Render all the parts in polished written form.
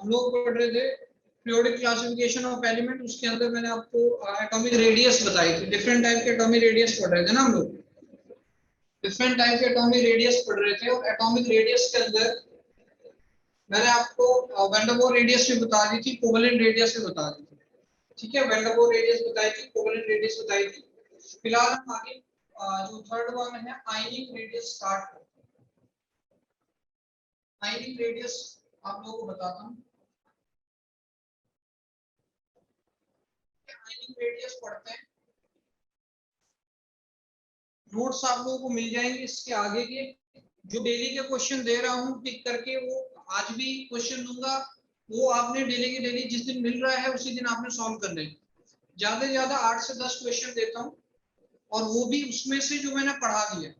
हम लोग पढ़ रहे थे पीरियोडिक क्लासिफिकेशन ऑफ एलिमेंट, उसके अंदर मैंने आपको एटॉमिक रेडियस बताई थी। डिफरेंट टाइप के एटॉमिक रेडियस पढ़ रहे थे ना हम लोग, डिफरेंट टाइप के एटॉमिक रेडियस पढ़ रहे थे। और एटॉमिक रेडियस के अंदर मैंने आपको वैन डेर वाल्स रेडियस भी बता दी थी, कोवेलेंट रेडियस भी बता दी थी। ठीक है, वैन डेर वाल्स रेडियस बताई थी, कोवेलेंट रेडियस बताई थी। फिलहाल हम आगे जो थर्ड वन है आयनिक रेडियस स्टार्ट करते हैं। आयनिक रेडियस आप लोगों को बताता हूं। आयनिक रेडियस पढ़ते हैं, नोट्स आप लोगों को मिल जाएंगे इसके आगे के। जो डेली के क्वेश्चन दे रहा हूं टिक करके, वो आज भी क्वेश्चन दूंगा, वो आपने डेली के डेली जिस दिन मिल रहा है उसी दिन आपने सॉल्व करने हैं। ज्यादा से ज्यादा 8 से 10 क्वेश्चन देता हूं, और वो भी उसमें से जो मैंने पढ़ा दिया,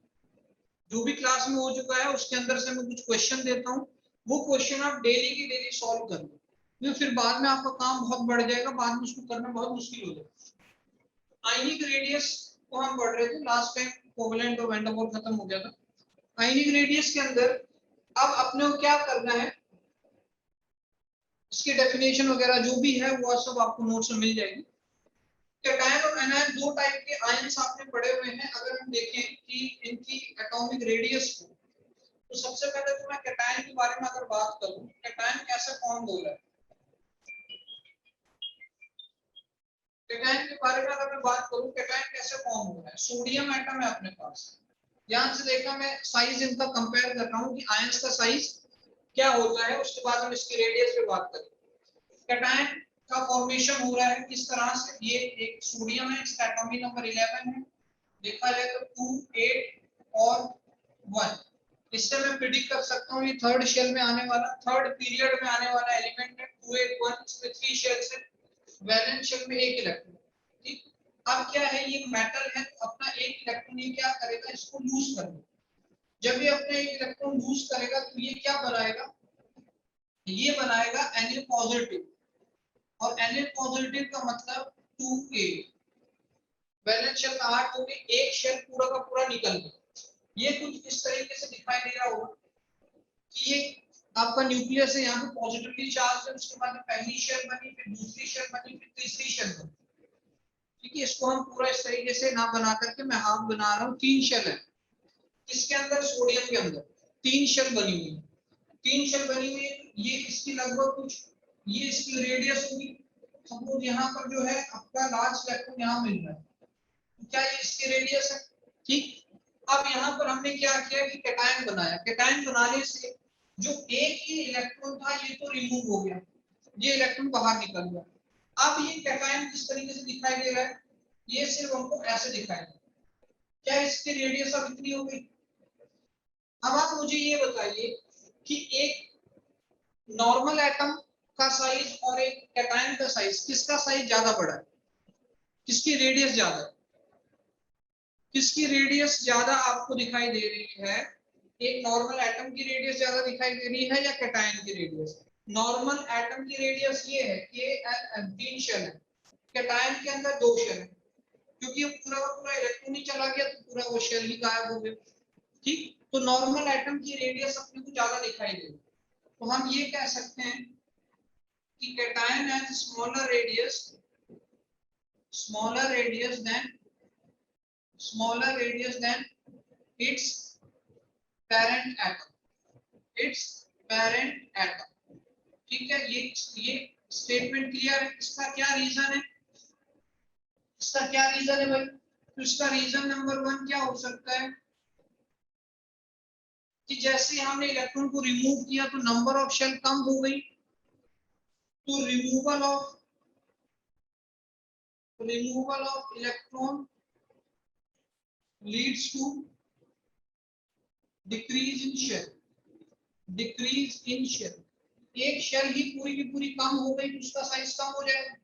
जो भी क्लास में हो चुका है उसके अंदर से मैं कुछ क्वेश्चन देता हूँ, वो क्वेश्चन आप डेली की डेली सॉल्व कर लो, फिर बाद में आपका काम बहुत बढ़ जाएगा, बाद में उसको करना बहुत मुश्किल हो जाएगा। आयनिक रेडियस को हम पढ़ रहे थे लास्ट टाइम, कोवेलेंट और वैन डेर वाल्स खत्म हो गया था। आयनिक रेडियस के अंदर अब अपने को क्या करना है, इसकी डेफिनेशन वगैरह जो भी है वो सब आपको नोट्स में मिल जाएगी। कैटायन और एनायन दो टाइप के आयंस आपने पढ़े हुए हैं। अगर हम देखें कि इनकी एटॉमिक रेडियस को, तो सबसे पहले तो मैं कैटायन के बारे में अगर बात करूं, कैटायन कैसे फॉर्म हो रहा है, कैटायन के बारे में अगर मैं बात करूं, कैटायन कैसे फॉर्म हो रहा है। सोडियम एटम है अपने पास, ध्यान से देखा, मैं साइज इनका कंपेयर कर रहा हूं कि आयंस का साइज क्या होता है, उसके बाद हम इसकी रेडियस पे बात करेंगे। कैटायन का फॉर्मेशन हो रहा है किस तरह से, ये एक सोडियम है, इसका एटॉमिक नंबर 11 है, देखा जाए तो 2, 8 और 1। इससे मैं प्रिडिक्ट कर सकता हूँ ये थर्ड शेल में आने वाला, थर्ड पीरियड में आने वाला एलिमेंट है। 2, 8, 1, इसमें 3 शेल्स है, वैलेंस शेल में 1 इलेक्ट्रॉन। ठीक, अब क्या है, ये मेटल है, तो अपना 1 इलेक्ट्रॉन ये क्या करेगा, इसको लूज कर देगा। जब ये अपना 1 इलेक्ट्रॉन लूज करेगा तो ये क्या बनाएगा, ये बनाएगा Na पॉजिटिव, और Na पॉजिटिव का मतलब 2a, वैलेंस शेल में 8 हो गए, एक शेल पूरा का पूरा निकल गया। ये कुछ इस तरीके से दिखाई दे रहा होगा कि ये आपका न्यूक्लियस है, यहाँ पे पॉजिटिवली चार्ज है, उसके बाद पहली शेल बनी, फिर दूसरी शेल बनी, फिर तीसरी शेल बनी। ठीक है, इसको हम पूरा इस तरीके से ना बना करके मैं हाफ बना रहा हूँ। 3 शेल है इसके अंदर, सोडियम के अंदर 3 शेल बनी हुई है, 3 शेल बनी हुई है। ये इसकी लगभग कुछ, ये इसकी रेडियस होगी। सपोज यहाँ पर जो है आपका लार्ज इलेक्ट्रॉन यहाँ मिल रहा है, क्या ये इसकी रेडियस है। ठीक, अब यहाँ पर हमने क्या किया कि कैटायन बनाया। कैटायन बनाने से जो एक ही इलेक्ट्रॉन था ये तो रिमूव हो गया, ये इलेक्ट्रॉन बाहर निकल गया। अब ये कैटायन किस तरीके से दिखाई दे रहा है, ये सिर्फ हमको ऐसे दिखाई दे रहा है। क्या इसकी रेडियस अब इतनी हो गई। अब आप मुझे ये बताइए कि एक नॉर्मल एटम का साइज और एक कैटायन का साइज, किसका साइज ज्यादा बड़ा है, किसकी रेडियस ज्यादा है, किसकी रेडियस ज्यादा आपको दिखाई दे रही है। एक नॉर्मल एटम की रेडियस ज्यादा दिखाई दे रही है या कैटायन की रेडियस। नॉर्मल एटम की रेडियस ये है कि 3 शेल है, कैटायन के अंदर 2 शेल है, क्योंकि पूरा का पूरा इलेक्ट्रॉन ही चला गया तो पूरा वो शेल ही गायब हो गया। ठीक, तो नॉर्मल एटम की रेडियस अपने को ज्यादा दिखाई दे, तो हम ये कह सकते हैं कि cation has smaller radius, smaller radius than its parent atom, its parent atom। ठीक है, ये स्टेटमेंट क्लियर है। इसका क्या रीजन है, इसका क्या रीजन है भाई, तो इसका रीजन नंबर 1 क्या हो सकता है कि जैसे हमने इलेक्ट्रॉन को रिमूव किया तो नंबर ऑफ शेल कम हो गई, तो removal of electron leads to decrease in shell, decrease in shell. एक शेल ही पूरी की पूरी कम हो गई तो उसका साइज कम हो जाएगा,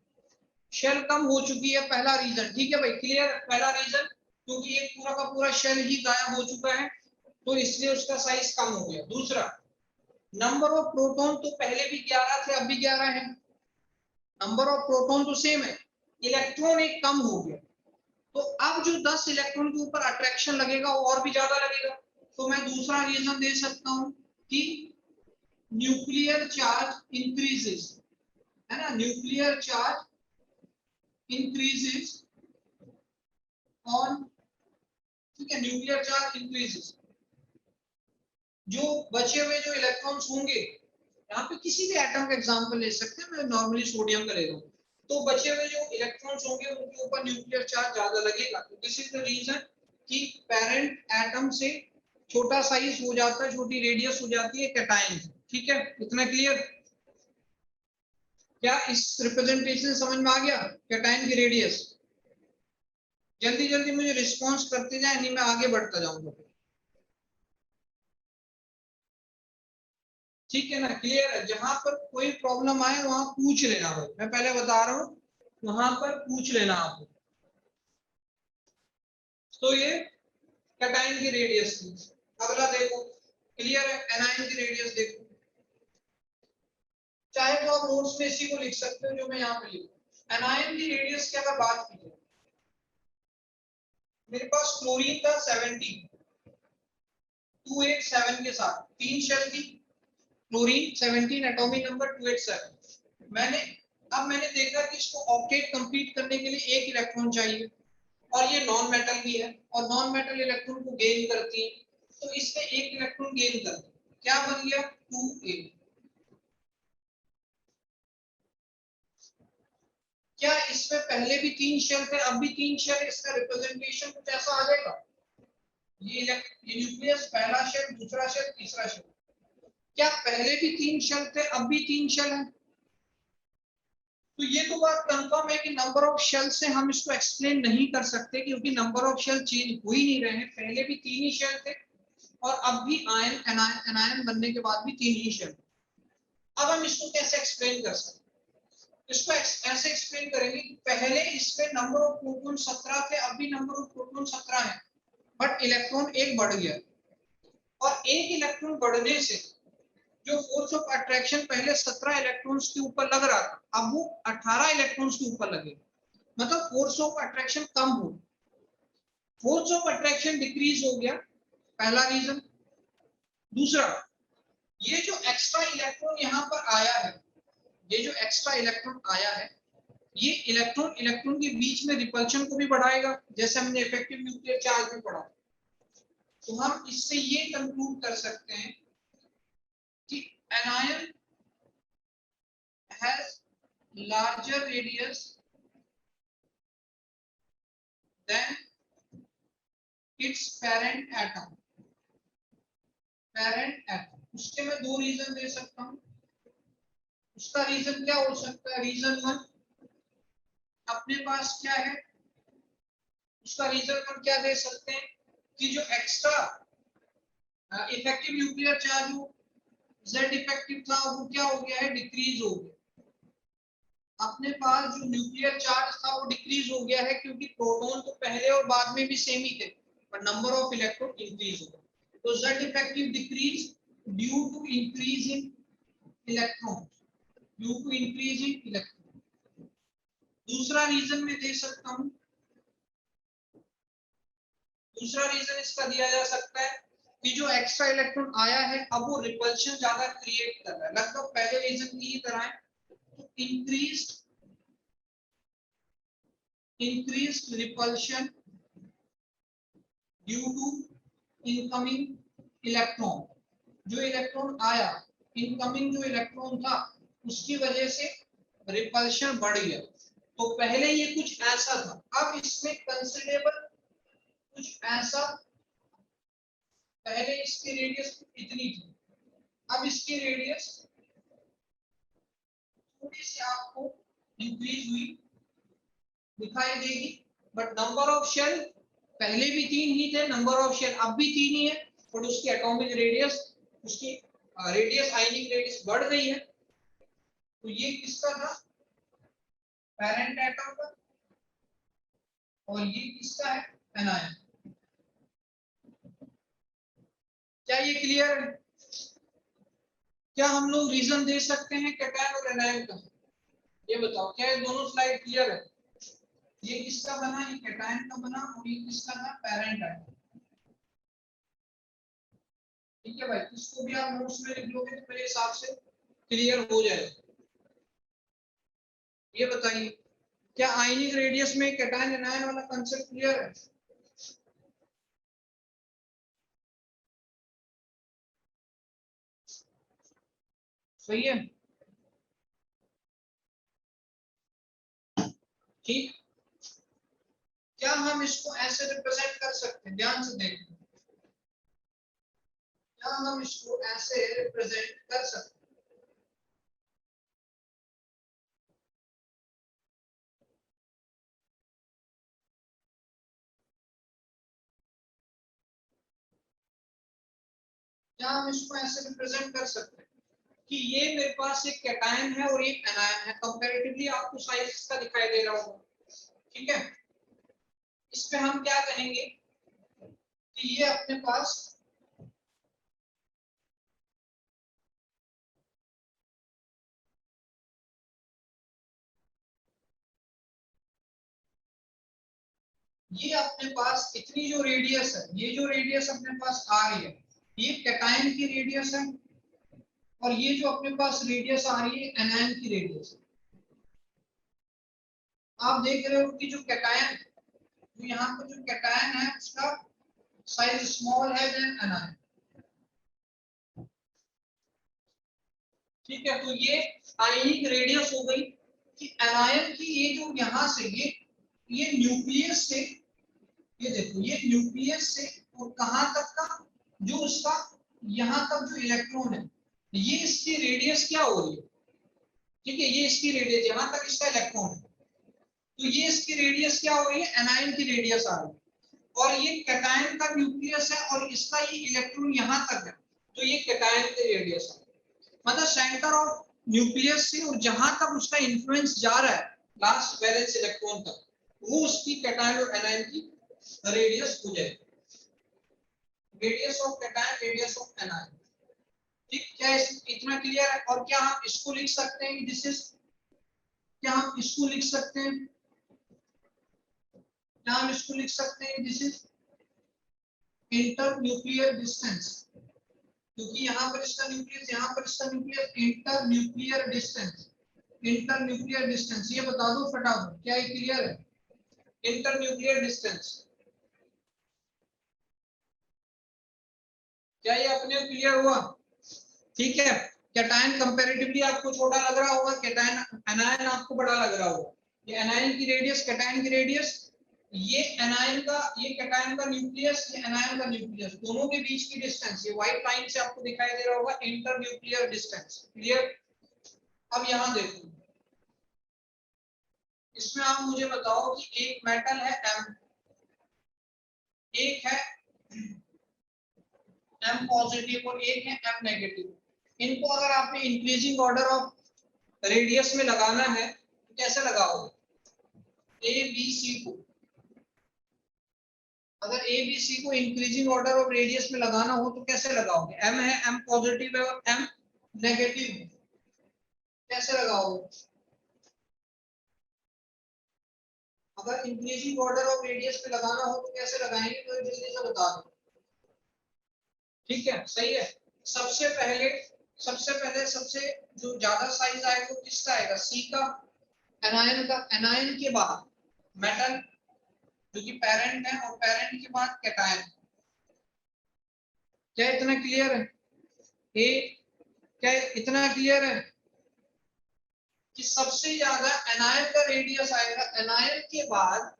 शेल कम हो चुकी है, पहला रीजन। ठीक है भाई, क्लियर, पहला रीजन, क्योंकि एक पूरा का पूरा शेल ही गायब हो चुका है तो इसलिए उसका साइज कम हो गया। दूसरा, नंबर ऑफ प्रोटॉन तो पहले भी 11 थे, अब भी 11 है, नंबर ऑफ प्रोटॉन तो सेम है, इलेक्ट्रॉन एक कम हो गया, तो अब जो 10 इलेक्ट्रॉन के ऊपर अट्रैक्शन लगेगा वो और भी ज्यादा लगेगा। तो मैं दूसरा रीजन दे सकता हूं कि न्यूक्लियर चार्ज इंक्रीजेस, है ना, न्यूक्लियर चार्ज इंक्रीजेस ऑन, ठीक है, न्यूक्लियर चार्ज इंक्रीजेस, जो बचे हुए जो इलेक्ट्रॉन्स होंगे, यहाँ पे किसी भी एटम का एग्जांपल ले सकते हैं, मैं नॉर्मली सोडियम का ले रहा हूँ, तो बचे हुए जो इलेक्ट्रॉन्स होंगे उनके ऊपर न्यूक्लियर चार्ज ज्यादा लगेगा। तो दिस इज द रीजन कि पेरेंट एटम से छोटा साइज हो जाता है, छोटी रेडियस हो जाती है कैटायन। ठीक है, इतना क्लियर? क्या इस रिप्रेजेंटेशन समझ में आ गया कैटायन की रेडियस? जल्दी जल्दी मुझे रिस्पॉन्स करते जाए, नहीं मैं आगे बढ़ता जाऊंगा। ठीक है ना, क्लियर है? जहां पर कोई प्रॉब्लम आए वहां पूछ लेना भाई, मैं पहले बता रहा हूँ, वहां पर पूछ लेना आप। तो ये कैटायन की रेडियस थी। अगला देखो, क्लियर है? एनायन की रेडियस देखो, चाहे तो आप नोट्स में इसी को लिख सकते हो जो मैं यहाँ पे लिखूं। एनायन की रेडियस की अगर बात की जाए, मेरे पास क्लोरीन था 70, 287 के साथ 3 शेल की, क्लोरीन 17 एटॉमिक नंबर 287। मैंने देखा कि इसको ऑक्टेट कंप्लीट करने के लिए एक इलेक्ट्रॉन चाहिए, और ये नॉन मेटल भी है, और नॉन मेटल इलेक्ट्रॉन को गेन करती है, तो इसने एक इलेक्ट्रॉन गेन कर दिया, क्या बन गया 2a। क्या इसमें पहले भी 3 शेल थे, अब भी 3 शेल, इसका रिप्रेजेंटेशन कुछ ऐसा आ जाएगा? ये न्यूक्लियस, पहला शेल, दूसरा शेल, तीसरा शेल, क्या पहले भी 3 शेल थे, अब भी 3 शेल हैं? तो ये तो बात कंफर्म है कि नंबर ऑफ शेल से हम इसको एक्सप्लेन नहीं कर सकते, क्योंकि नंबर ऑफ शेल चेंज हो ही नहीं रहे हैं, पहले भी 3 ही शेल थे और अब भी आयन एनायन बनने के बाद भी 3 ही शेल। अब हम इसको कैसे एक्सप्लेन कर सकते हैं? इसको ऐसे एक्सप्लेन करेंगे कि पहले इसमें नंबर ऑफ प्रोटॉन 17 थे, अब भी नंबर ऑफ प्रोटॉन 17 है, बट इलेक्ट्रॉन एक बढ़ गया, और एक इलेक्ट्रॉन बढ़ने से जो फोर्स ऑफ अट्रैक्शन पहले 17 इलेक्ट्रॉन्स के ऊपर लग रहा था, अब वो 18 इलेक्ट्रॉन्स के ऊपर लगेगा, मतलब फोर्स ऑफ अट्रैक्शन कम हो, फोर्स ऑफ अट्रैक्शन डिक्रीज हो गया, पहला रीजन। दूसरा, ये जो एक्स्ट्रा इलेक्ट्रॉन यहाँ पर आया है, ये जो एक्स्ट्रा इलेक्ट्रॉन आया है, ये इलेक्ट्रॉन इलेक्ट्रॉन के बीच में रिपल्शन को भी बढ़ाएगा, जैसे हमने इफेक्टिव न्यूक्लियर चार्ज में पढ़ा। तो हम इससे ये कंक्लूड कर सकते हैं कि anion has larger radius than its parent atom। उसके मैं दो रीजन दे सकता हूँ। उसका रीजन क्या हो सकता है? रीजन वन, अपने पास क्या है, उसका रीजन वन क्या दे सकते हैं कि जो एक्स्ट्रा इफेक्टिव न्यूक्लियर चार्ज हो, जेड इफेक्टिव था, वो क्या हो गया है, डिक्रीज हो गया। अपने पास जो न्यूक्लियर चार्ज था वो डिक्रीज हो गया है, क्योंकि प्रोटॉन तो पहले और बाद में भी सेम ही थे, पर नंबर ऑफ इलेक्ट्रॉन इंक्रीज हो गया। तो Z effective decrease due to increase in electron, due to increase in electron. दूसरा रीजन मैं दे सकता हूं, दूसरा रीजन इसका दिया जा सकता है कि जो एक्स्ट्रा इलेक्ट्रॉन आया है, अब वो रिपल्शन ज्यादा क्रिएट कर रहा है, लगभग पहले रीजन की ही तरह है। तो increased repulsion due to incoming electron, जो इलेक्ट्रॉन आया, इनकमिंग जो इलेक्ट्रॉन था, उसकी वजह से रिपल्शन बढ़ गया। तो पहले ये कुछ ऐसा था, अब इसमें कंसिडरेबल कुछ ऐसा, पहले इसकी रेडियस इतनी थी, अब इसकी रेडियस थोड़ी सी आपको इंक्रीज हुई दिखाई देगी, बट नंबर ऑफ शेल पहले भी 3 ही थे, नंबर ऑफ शेल अब भी 3 ही है, और उसकी एटॉमिक रेडियस, उसकी रेडियस, आयनिक रेडियस बढ़ गई है। तो ये किसका था? पेरेंट एटम का। और ये किसका है? एनायन। क्या ये क्लियर है? क्या हम लोग रीजन दे सकते हैं कैटायन और एनायन का? ये बताओ, क्या ये दोनों स्लाइड क्लियर है? ये किसका बना? ये कैटायन का बना, और ये किसका था? Parent atom. ठीक है भाई, इसको भी आप नोट्स में लिख लोगे तो मेरे हिसाब से क्लियर हो जाएगा। ये बताइए, क्या आयनिक रेडियस में कैटायन एनायन वाला कंसेप्ट क्लियर है? सही है, ठीक। क्या हम इसको ऐसे रिप्रेजेंट कर सकते हैं, ध्यान से देखिए, क्या हम इसको ऐसे रिप्रेजेंट कर सकते हैं? क्या हम इसको ऐसे रिप्रेजेंट कर सकते हैं कि ये मेरे पास एक कैटायन है और एक एनायन है, कंपैरेटिवली आपको साइज इसका दिखाई दे रहा होगा, ठीक है। इस पे हम क्या कहेंगे कि ये अपने पास ये अपने पास इतनी जो रेडियस है, ये जो रेडियस अपने पास आ रही है, ये कैटायन की रेडियस है, और ये जो अपने पास रेडियस आ रही है एनायन की रेडियस है। आप देख रहे हो कि जो कैटायन है, तो यहाँ पर जो कैटायन है उसका साइज स्मॉल है देन एनायन, ठीक है। तो ये आयनिक रेडियस हो गई कि एनायन की ये जो यहाँ से ये न्यूक्लियस से, ये देखो ये न्यूक्लियस से और कहां तक का, जो उसका यहाँ तक जो इलेक्ट्रॉन है, ये इसकी रेडियस क्या हो रही है, ठीक है, ये इसकी रेडियस, यहाँ तक इसका इलेक्ट्रॉन है, तो ये इसकी रेडियस क्या हो रही है, एनायन की रेडियस आ रही है। और ये कैटायन का न्यूक्लियस है और इसका ये इलेक्ट्रॉन यहाँ तक है, तो ये कैटायन की रेडियस है। मतलब सेंटर ऑफ न्यूक्लियस से और जहां तक उसका इन्फ्लुएंस जा रहा है लास्ट वैलेंस इलेक्ट्रॉन तक, वो उसकी कैटायन और एनायन की रेडियस हो जाएगी। Radius of cation, radius of anion, ठीक। क्या इतना क्लियर है? और क्या हम इसको लिख सकते हैं, दिस इज, क्या हम इसको लिख सकते हैं, क्या हम इसको लिख सकते हैं, this is inter nuclear distance, क्योंकि यहाँ पर इसका न्यूक्लियस, यहाँ पर इसका nucleus, inter nuclear distance, inter nuclear distance, ये बता दो फटाफट, क्या ये क्लियर है? इंटर न्यूक्लियर डिस्टेंस, क्या ये अपने क्लियर हुआ? ठीक है। कैटायन कंपैरेटिवली आपको छोटा लग रहा होगा, कैटायन एनायन आपको बड़ा लग रहा होगा। ये एनायन की रेडियस, कैटायन की रेडियस, ये एनायन का, ये कैटायन का न्यूक्लियस, ये एनायन का न्यूक्लियस, दोनों के बीच की डिस्टेंस ये व्हाइट लाइन से आपको दिखाई दे रहा होगा, इंटर न्यूक्लियर डिस्टेंस, क्लियर। अब यहां देखो, इसमें आप मुझे बताओ कि एक मेटल है एम, एक है एम पॉजिटिव और एक है एम नेगेटिव। इनको अगर आपने इंक्रीजिंग ऑर्डर ऑफ रेडियस में लगाना है तो कैसे लगाओगे? ए बी सी को, अगर ए बी सी को इंक्रीजिंग ऑर्डर ऑफ रेडियस में लगाना हो तो कैसे लगाओगे? एम है, एम पॉजिटिव है और एम नेगेटिव है, कैसे लगाओगे? अगर इंक्रीजिंग ऑर्डर ऑफ रेडियस में लगाना हो तो कैसे लगाएंगे, तो जल्दी से बता दो। ठीक है, सही है। सबसे पहले, सबसे जो ज्यादा साइज आएगा वो किसका आएगा? सी का, एनायन का। एनायन के बाद मेटल जो कि पेरेंट है, और पेरेंट के बाद कैटायन। क्या इतना क्लियर है? ए, क्या इतना क्लियर है कि सबसे ज्यादा एनायन का रेडियस आएगा, एनायन के बाद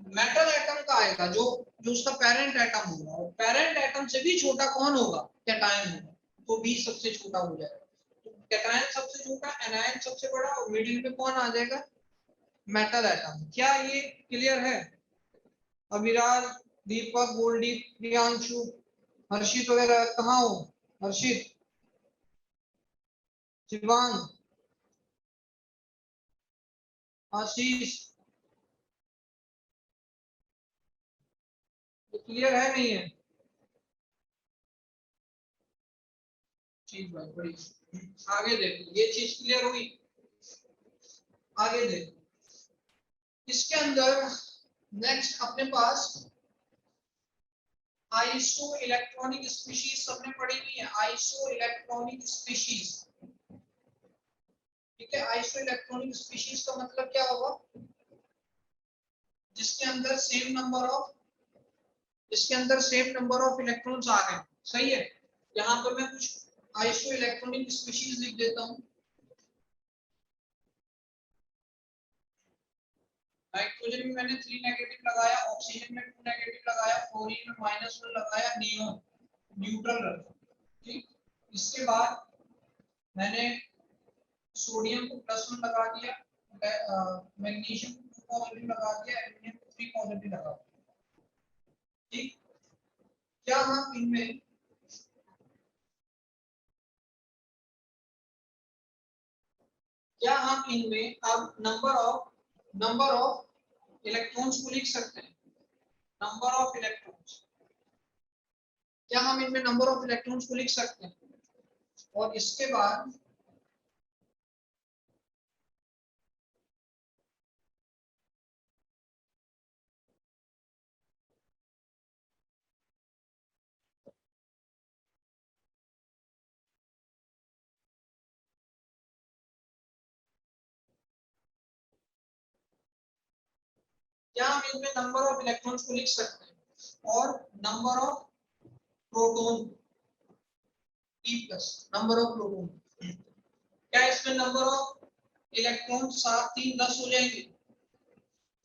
मेटल एटम का आएगा, जो जो उसका पेरेंट एटम होगा, और पेरेंट एटम से भी छोटा कौन होगा? कैटायन होगा, तो बी सबसे छोटा हो जाएगा। तो कैटायन सबसे छोटा, एनायन सबसे बड़ा, और मिडिल में कौन आ जाएगा? Metal atom. क्या ये क्लियर है? अभिराज, दीपक, गोल्डी, प्रियांशु, हर्षित वगैरह कहाँ हो? हर्षित, शिवांग, आशीष, तो क्लियर है नहीं है? ठीक भाई, बड़ी आगे देखो, ये चीज क्लियर हुई। आगे देखो, इसके अंदर नेक्स्ट अपने पास आइसो इलेक्ट्रॉनिक स्पीशीज सबने पढ़ी हुई है, आइसो इलेक्ट्रॉनिक स्पीशीज। ठीक है, आइसो इलेक्ट्रॉनिक स्पीशीज का मतलब क्या होगा? जिसके अंदर सेम नंबर ऑफ इलेक्ट्रॉन्स आ गए। सही है, यहाँ पर मैं कुछ आइसो इलेक्ट्रॉनिक स्पीशीज लिख देता हूँ। नाइट्रोजन में मैंने 3 नेगेटिव लगाया, ऑक्सीजन में 2 नेगेटिव लगाया, फ्लोरीन में -1 लगाया, नियोन न्यूट्रल रखा। ठीक, इसके बाद मैंने सोडियम को +1 लगा दिया, मैग्नीशियम को 2 पॉजिटिव लगा दिया, एल्युमिनियम को 3 पॉजिटिव लगा दिया। ठीक, क्या हम इनमें अब नंबर ऑफ इलेक्ट्रॉन्स को लिख सकते हैं? नंबर ऑफ इलेक्ट्रॉन्स, क्या हम इनमें नंबर ऑफ इलेक्ट्रॉन्स को लिख सकते हैं? और इसके बाद क्या हम इनमें नंबर ऑफ इलेक्ट्रॉन्स को लिख सकते हैं? और number of proton P+, number of proton, क्या इसमें नंबर ऑफ इलेक्ट्रॉन 7 3 10 हो जाएंगे?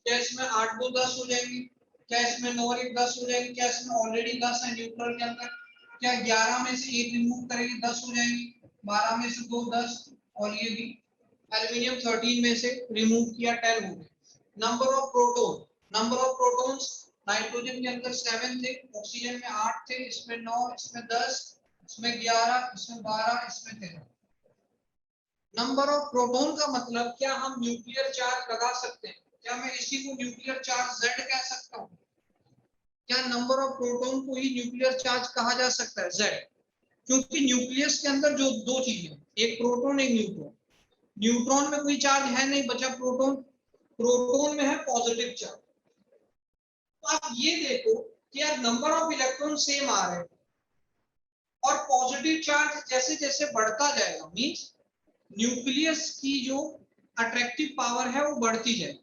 क्या इसमें 8 2 10 हो जाएंगे? क्या इसमें 9 1 10 हो जाएंगे? क्या इसमें ऑलरेडी 10 है न्यूट्रल के अंदर? क्या 11 में से 1 रिमूव करेंगे 10 हो जाएंगे, 12 में से 2 10, और ये भी एल्युमिनियम 13 में से रिमूव किया 10 हो गए। नंबर ऑफ प्रोटॉन्स नाइट्रोजन के अंदर 7 थे, ऑक्सीजन में 8 थे, इसमें 9, इसमें 10, इसमें 11, इसमें 12, इसमें 13। नंबर ऑफ प्रोटॉन का मतलब क्या हम न्यूक्लियर चार्ज लगा सकते हैं? क्या मैं इसी को न्यूक्लियर चार्ज Z कह सकता हूँ? क्या नंबर ऑफ प्रोटॉन को ही न्यूक्लियर चार्ज कहा जा सकता है, Z? क्योंकि न्यूक्लियस के अंदर जो दो चीजें, एक प्रोटॉन एक न्यूट्रॉन, न्यूट्रॉन में कोई चार्ज है नहीं, बचा प्रोटॉन में है पॉजिटिव चार्ज। तो आप ये देखो कि यार नंबर ऑफ इलेक्ट्रॉन सेम आ रहे हैं और पॉजिटिव चार्ज जैसे जैसे बढ़ता जाएगा, मींस न्यूक्लियस की जो अट्रैक्टिव पावर है वो बढ़ती जाएगी।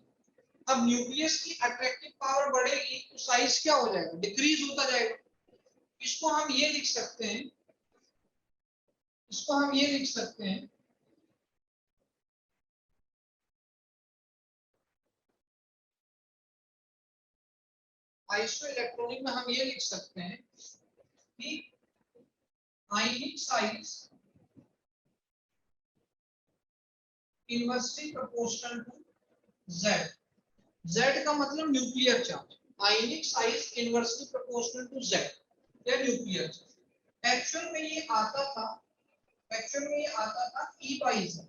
अब न्यूक्लियस की अट्रैक्टिव पावर बढ़ेगी तो साइज क्या हो जाएगा? डिक्रीज होता जाएगा। इसको हम ये लिख सकते हैं, आइसो इलेक्ट्रॉनिक में हम ये लिख सकते हैं कि ionic size inversely proportional to Z। Z का मतलब nuclear charge, ionic size inversely proportional to Z या न्यूक्लियर चार्ज। एक्चुअल में ये आता था E/Z।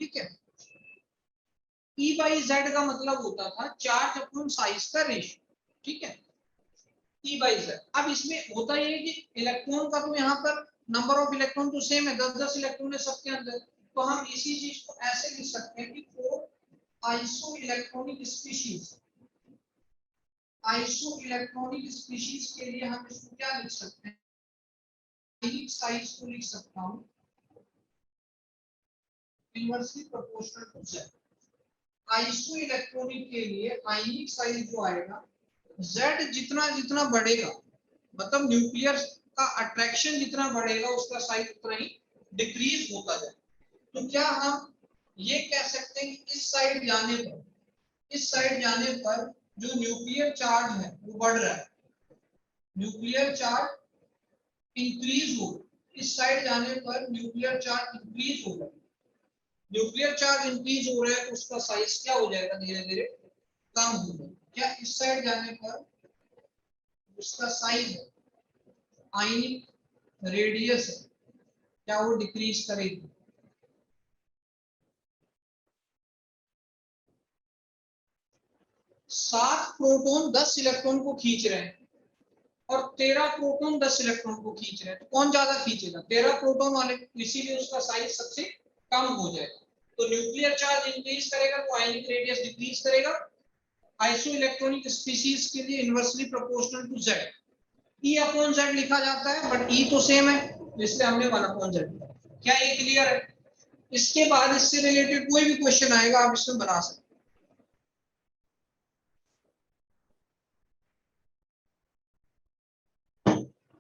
ठीक है, E/Z का मतलब होता था चार्ज अपॉन साइज का रेशियो। ठीक है, E/Z। अब इसमें होता ये है कि इलेक्ट्रॉन का तो यहाँ पर नंबर ऑफ इलेक्ट्रॉन तो सेम है, 10-10 इलेक्ट्रॉन है सबके अंदर, तो हम इसी चीज को ऐसे लिख सकते हैं कि फोर आइसो इलेक्ट्रॉनिक स्पीशीज के लिए हम इसको क्या लिख सकते हैं? आयनिक साइज को लिख सकता हूँ inversely proportional to Z। Iso electronic के लिए आयनिक साइज जो आएगा, Z जितना जितना बढ़ेगा, मतलब न्यूक्लियर का अट्रैक्शन जितना बढ़ेगा उसका साइज उतना ही डिक्रीज होता जाए। तो क्या हम ये कह सकते हैं कि इस साइड जाने पर जो न्यूक्लियर चार्ज है वो बढ़ रहा है, न्यूक्लियर चार्ज इंक्रीज हो, इस साइड जाने पर न्यूक्लियर चार्ज इंक्रीज होगा, न्यूक्लियर चार्ज इंक्रीज हो रहा है तो उसका साइज क्या हो जाएगा? धीरे धीरे कम हो जाएगा। क्या इस साइड जाने पर उसका साइज आयनिक रेडियस है, क्या वो डिक्रीज करेगी? 7 प्रोटॉन 10 इलेक्ट्रॉन को खींच रहे हैं और 13 प्रोटॉन 10 इलेक्ट्रॉन को खींच रहे हैं, तो कौन ज्यादा खींचेगा? 13 प्रोटॉन वाले, इसीलिए उसका साइज सबसे कम हो जाएगा। तो न्यूक्लियर चार्ज इंक्रीज करेगा तो आयनिक रेडियस डिक्रीज करेगा। आइसो इलेक्ट्रॉनिक स्पीशीज के लिए inversely proportional to Z। E upon Z लिखा जाता है, बट ई तो सेम है, इसलिए हमने 1 अपॉन जेड। क्या ये क्लियर है? इसके बाद इससे रिलेटेड कोई भी क्वेश्चन आएगा आप इसमें बना सकते।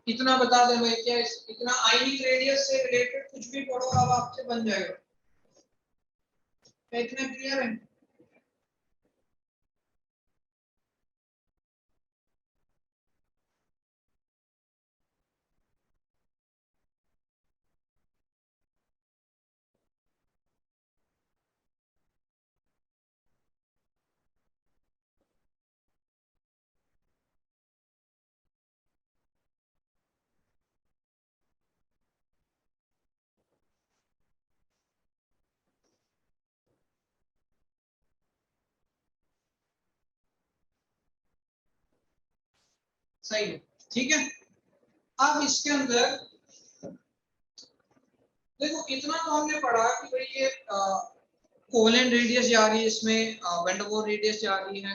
इतना बता दें भाई, क्या इतना आयनिक रेडियस से रिलेटेड कुछ भी पढ़ो अब आपसे बन जाएगा। क्या इतना क्लियर है? सही है, ठीक है। अब इसके अंदर देखो, इतना तो हमने पढ़ा कि भाई ये कोवेलेंट रेडियस जा रही है, इसमें वैन डेर वाल्स रेडियस जा रही है,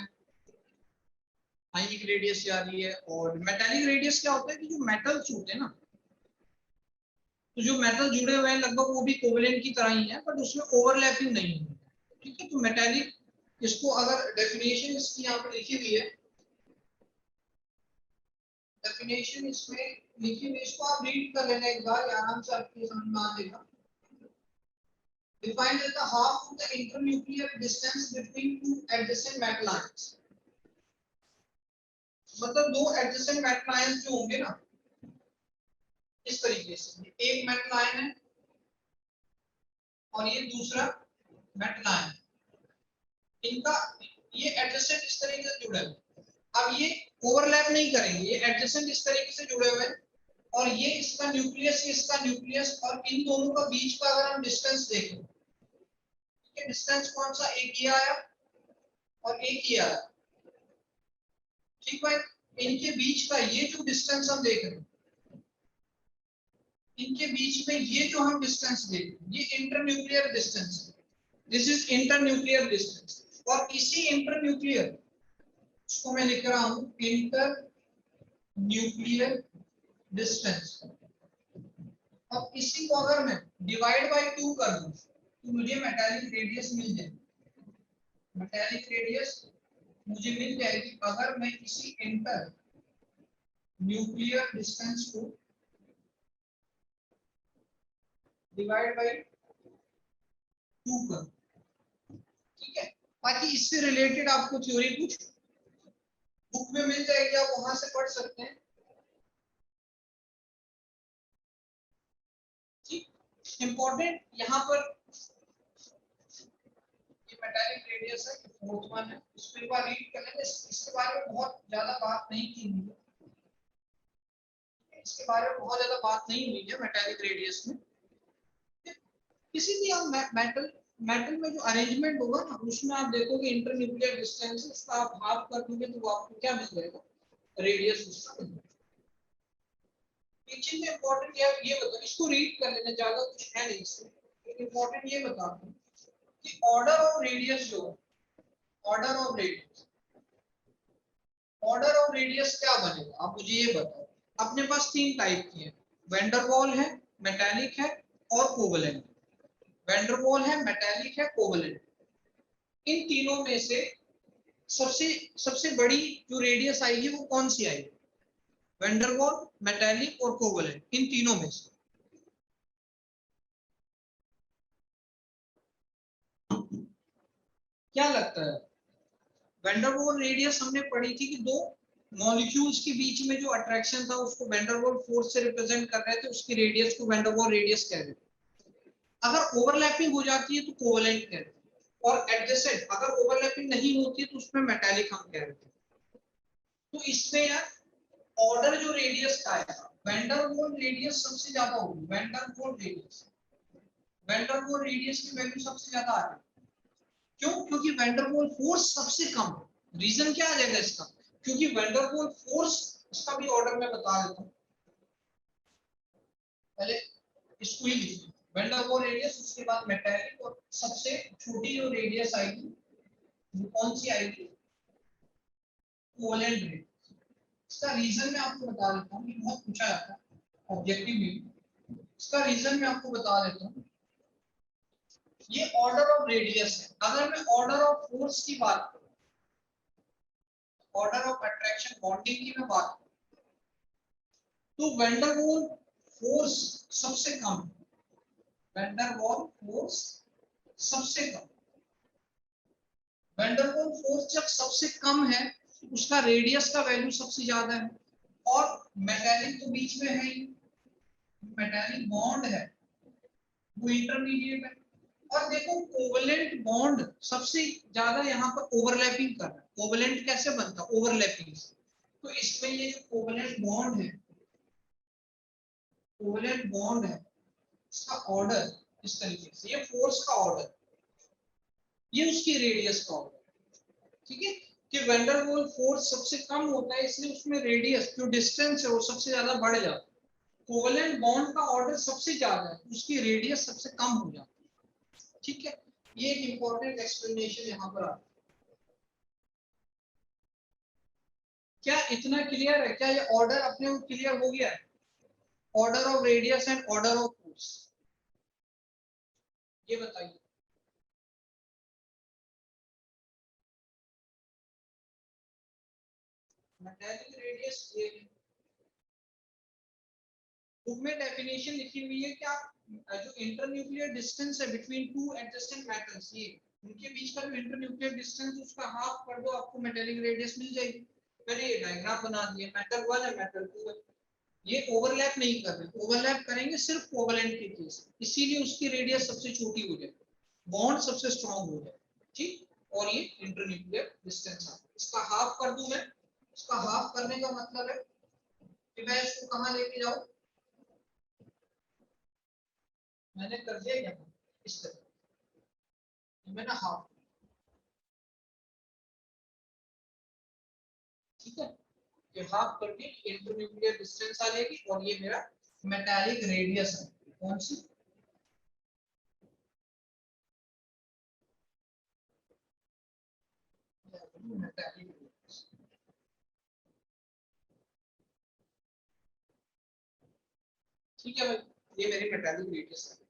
आयनिक रेडियस जा रही है, और मेटालिक रेडियस क्या होता है कि जो मेटल्स होते हैं ना, तो जो मेटल जुड़े हुए हैं लगभग वो भी कोवेलेंट की तरह ही है, बट उसमें ओवरलैपिंग नहीं है, ठीक है। तो मेटालिक, इसको अगर डेफिनेशन इसकी यहाँ पर लिखी हुई है, डेफिनेशन इसमें लिखी हुई, इसको आप रीड कर लेना एक बार, आराम से आपके समझ में आ जाएगा। Defined as the half of the internuclear distance between two adjacent metal ions. मतलब दो adjacent metal ions जो होंगे ना, इस तरीके से, एक metal ion है और ये दूसरा metal ion, इनका ये adjacent इस तरीके से जुड़े हुए। अब ये ओवरलैप नहीं करेंगे, ये adjacent इस तरीके से जुड़े हुए हैं, और ये इसका न्यूक्लियस, ये इसका न्यूक्लियस, और इन दोनों का बीच का अगर हम डिस्टेंस देखें, डिस्टेंस कौन सा, एक ये आया और एक ये आया, ठीक भाई। इनके बीच का ये जो डिस्टेंस हम देख रहे हैं, इनके बीच में ये जो हम डिस्टेंस देख रहे हैं, ये इंटरन्यूक्लियर डिस्टेंस है, दिस इज इंटरन्यूक्लियर डिस्टेंस। और इसी इंटरन्यूक्लियर, इसको मैं लिख रहा हूं इंटर न्यूक्लियर डिस्टेंस। अब इसी को अगर मैं डिवाइड बाय 2 कर दूं तो मुझे मेटालिक रेडियस मिल जाएगी। मेटालिक रेडियस मुझे मिल जाएगी अगर मैं इसी इंटर न्यूक्लियर डिस्टेंस को डिवाइड बाय 2 कर, ठीक है। बाकी इससे रिलेटेड आपको थ्योरी कुछ बुक में मिल जाएगी, आप वहां से पढ़ सकते हैं, ठीक। इंपॉर्टेंट यहाँ पर ये मेटालिक रेडियस है, फोर्थ वन है, इसको एक बार रीड कर लेंगे। इसके बारे में बहुत ज्यादा बात नहीं की हुई है, इसके बारे में बहुत ज्यादा बात नहीं हुई है मेटालिक रेडियस में। किसी भी आप मेटल मेटल में जो अरेंजमेंट होगा ना, उसमें आप देखोगे इंटरन्यूक्लियर डिस्टेंस, उसका आप हाफ कर दोगे तो आपको क्या मिल जाएगा, रेडियस उसका मिल जाएगा। एक चीज इंपॉर्टेंट यार ये बता, इसको रीड कर लेना, ज्यादा कुछ है नहीं इसमें, इंपॉर्टेंट ये बता दूं कि ऑर्डर ऑफ रेडियस जो, order of radius, order of radius क्या बनेगा, आप मुझे ये बताओ। अपने पास 3 टाइप की है, वैन डेर वाल्स है, मेटालिक है और कोवेलेंट। वैन डेर वाल्स है, मेटालिक है, कोवेलेंट। इन तीनों में से सबसे सबसे बड़ी जो रेडियस आएगी वो कौन सी आएगी, वैन डेर वाल्स, मेटालिक और कोवेलेंट, इन तीनों में से क्या लगता है? वैन डेर वाल्स रेडियस हमने पढ़ी थी कि दो मॉलिक्यूल्स के बीच में जो अट्रैक्शन था उसको वैन डेर वाल्स फोर्स से रिप्रेजेंट कर रहे थे, उसकी रेडियस को वैन डेर वाल्स रेडियस कह रहे थे। अगर ओवरलैपिंग हो जाती है तो कोवेलेंट कहते हैं, और एडजेसेंट अगर ओवरलैपिंग नहीं होती है तो उसमें मेटालिक हम कह रहे थे। तो इसमें यार ऑर्डर जो रेडियस का है, वैन डेर वाल्स रेडियस सबसे ज्यादा होगी, van der Waals radius, van der Waals radius की वैल्यू सबसे ज्यादा आ रही है। क्यों? क्योंकि वैन डेर वाल्स फोर्स सबसे कम है। रीजन क्या आ जाएगा इसका? क्योंकि वैन डेर वाल्स फोर्स, इसका भी ऑर्डर मैं बता देता हूं, पहले इसको ही लिखिए, वैन डेर वाल्स रेडियस, उसके बाद मेटालिक, और सबसे छोटी जो रेडियस आएगी वो कौन सी आएगी, कोवेलेंट रेडियस। इसका रीजन मैं आपको बता देता हूँ, ये बहुत पूछा जाता है ऑब्जेक्टिव में। इसका रीजन मैं आपको बता देता हूँ। ये ऑर्डर ऑफ रेडियस है। अगर मैं ऑर्डर ऑफ फोर्स की बात करूं, ऑर्डर ऑफ अट्रैक्शन बॉन्डिंग की मैं बात करूं, तो वैंडरवॉल फोर्स सबसे कम है। वैंडरवॉल फोर्स सबसे कम। वैंडरवॉल फोर्स जब सबसे कम है, उसका रेडियस का वैल्यू सबसे ज्यादा है, और मेटालिक तो बीच में है ही, मेटालिक बॉन्ड है वो इंटरमीडिएट है। और देखो कोवेलेंट बॉन्ड सबसे ज्यादा यहाँ पर ओवरलैपिंग कर रहा है। कोवेलेंट कैसे बनता है? ओवरलैपिंग से। तो इसमें ये जो कोवेलेंट बॉन्ड है, कोवेलेंट बॉन्ड है, इसका ऑर्डर इस तरीके से, ये फोर्स का ऑर्डर, ये उसकी रेडियस का ऑर्डर। ठीक है, कि वैंडरवॉल फोर्स सबसे कम होता है, इसलिए उसमें रेडियस जो डिस्टेंस है वो सबसे ज्यादा बढ़ जाता है। कोवेलेंट बॉन्ड का ऑर्डर सबसे ज्यादा है, उसकी रेडियस सबसे कम हो जाती है। ठीक है, ये एक इंपॉर्टेंट एक्सप्लेनेशन यहाँ पर आता है। क्या इतना क्लियर है? क्या ये ऑर्डर अपने को क्लियर हो गया है? Order of radius and order of force, ये बताइए। मेटालिक रेडियस ये बुक में डेफिनेशन लिखी हुई है कि आप जो इंटरन्यूक्लियर डिस्टेंस है बिटवीन टू एडजेसेंट मेटल्स, ये उनके बीच का जो इंटरन्यूक्लियर डिस्टेंस उसका हाफ कर दो, आपको मेटालिक रेडियस मिल जाएगी। मैंने ये डायग्राम बना दिया, मेटल 1 है मेटल 2 है, ये ओवरलैप नहीं कर रहे। ओवरलैप करेंगे सिर्फ कोवेलेंट के केस, इसीलिए उसकी रेडियस सबसे छोटी हो जाएगी, बॉन्ड सबसे स्ट्रांग हो जाए। ठीक, और ये इंटरन्यूक्लियर डिस्टेंस है, इसका हाफ कर दूं मैं। इसका हाफ करने का मतलब है कि मैं इसको कहां लेके जाऊं, मैंने कर दिया यहाँ इस तरह, मैंने हाफ। ठीक है, ये हाफ करके इंटरन्यूक्लियर डिस्टेंस आ जाएगी, और ये मेरा मेटालिक रेडियस है। कौन सी? Metallic radius. ठीक है भाई, ये मेरी मेटालिक रेडियस है।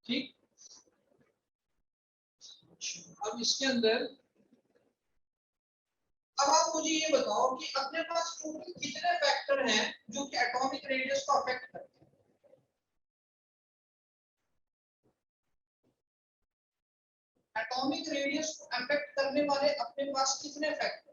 ठीक, अब इसके अंदर, अब आप मुझे ये बताओ कि अपने पास टोटल कितने फैक्टर हैं जो कि एटॉमिक रेडियस को अफेक्ट करते हैं? एटॉमिक रेडियस को अफेक्ट करने वाले अपने पास कितने फैक्टर?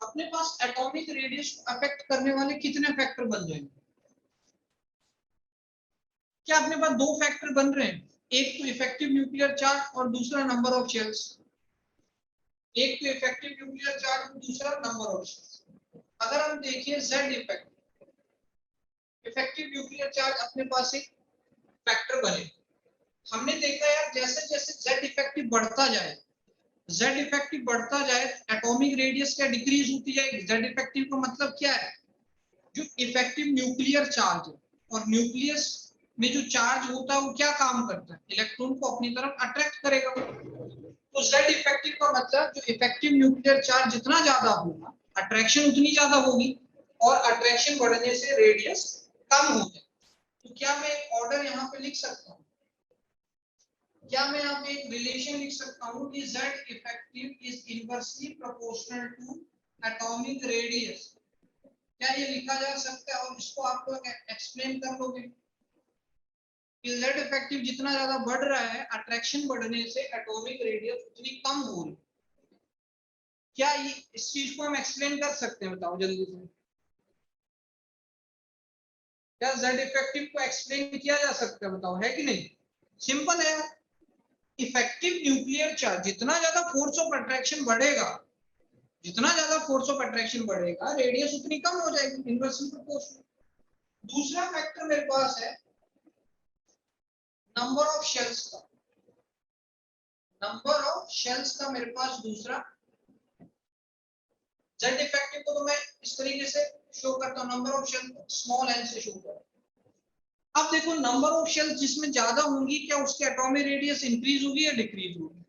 अपने पास एटॉमिक रेडियस को अफेक्ट करने वाले कितने फैक्टर बन जाएंगे? क्या अपने पास दो फैक्टर बन रहे हैं? एक तो इफेक्टिव न्यूक्लियर चार्ज और दूसरा नंबर ऑफ शेल्स। एक तो इफेक्टिव न्यूक्लियर चार्ज और दूसरा नंबर ऑफ शेल्स। अगर हम देखिए Z effect, effective nuclear charge अपने पास एक फैक्टर बने। हमने देखा यार, जैसे जैसे जेड इफेक्टिव बढ़ता जाए, जेड इफेक्टिव बढ़ता जाए, एटॉमिक रेडियस क्या डिक्रीज होती जाएगी? जेड इफेक्टिव का मतलब क्या है? जो इफेक्टिव न्यूक्लियर चार्ज है, और न्यूक्लियस में जो चार्ज होता है वो क्या काम करता है? इलेक्ट्रॉन को अपनी तरफ अट्रैक्ट करेगा। तो जेड इफेक्टिव का मतलब जो इफेक्टिव न्यूक्लियर चार्ज जितना ज्यादा होगा, अट्रैक्शन उतनी ज्यादा होगी, और अट्रैक्शन बढ़ने से रेडियस कम हो जाए। तो क्या मैं एक ऑर्डर यहाँ पे लिख सकता हूँ? क्या मैं यहाँ पे एक रिलेशन लिख सकता हूँ कि Z effective is inversely proportional to atomic radius? क्या ये लिखा जा सकता है? और इसको आप लोग एक्सप्लेन कर लोगे कि Z इफेक्टिव जितना ज्यादा बढ़ रहा है, अट्रैक्शन बढ़ने से एटॉमिक रेडियस उतनी कम हो रही। क्या ये इस चीज को हम एक्सप्लेन कर सकते हैं? बताओ जल्दी से। क्या Z इफेक्टिव को एक्सप्लेन किया जा सकता है? बताओ, है कि नहीं? सिंपल है। इफेक्टिव न्यूक्लियर चार्ज जितना ज्यादा फोर्स ऑफ अट्रैक्शन बढ़ेगा, जितना ज्यादा फोर्स ऑफ अट्रैक्शन बढ़ेगा, रेडियस उतनी कम हो जाएगी, इनवर्सली प्रोपोर्शनल। दूसरा फैक्टर मेरे पास है नंबर ऑफ शेल्स का। नंबर ऑफ शेल्स का मेरे पास दूसरा जेड इफेक्टिव को तो मैं इस तरीके से शो करता हूं, number of shell small n से शो करता हूं। अब देखो नंबर ऑफ शेल जिसमें ज्यादा होंगी, क्या उसके एटॉमिक रेडियस इंक्रीज होगी या डिक्रीज होगी?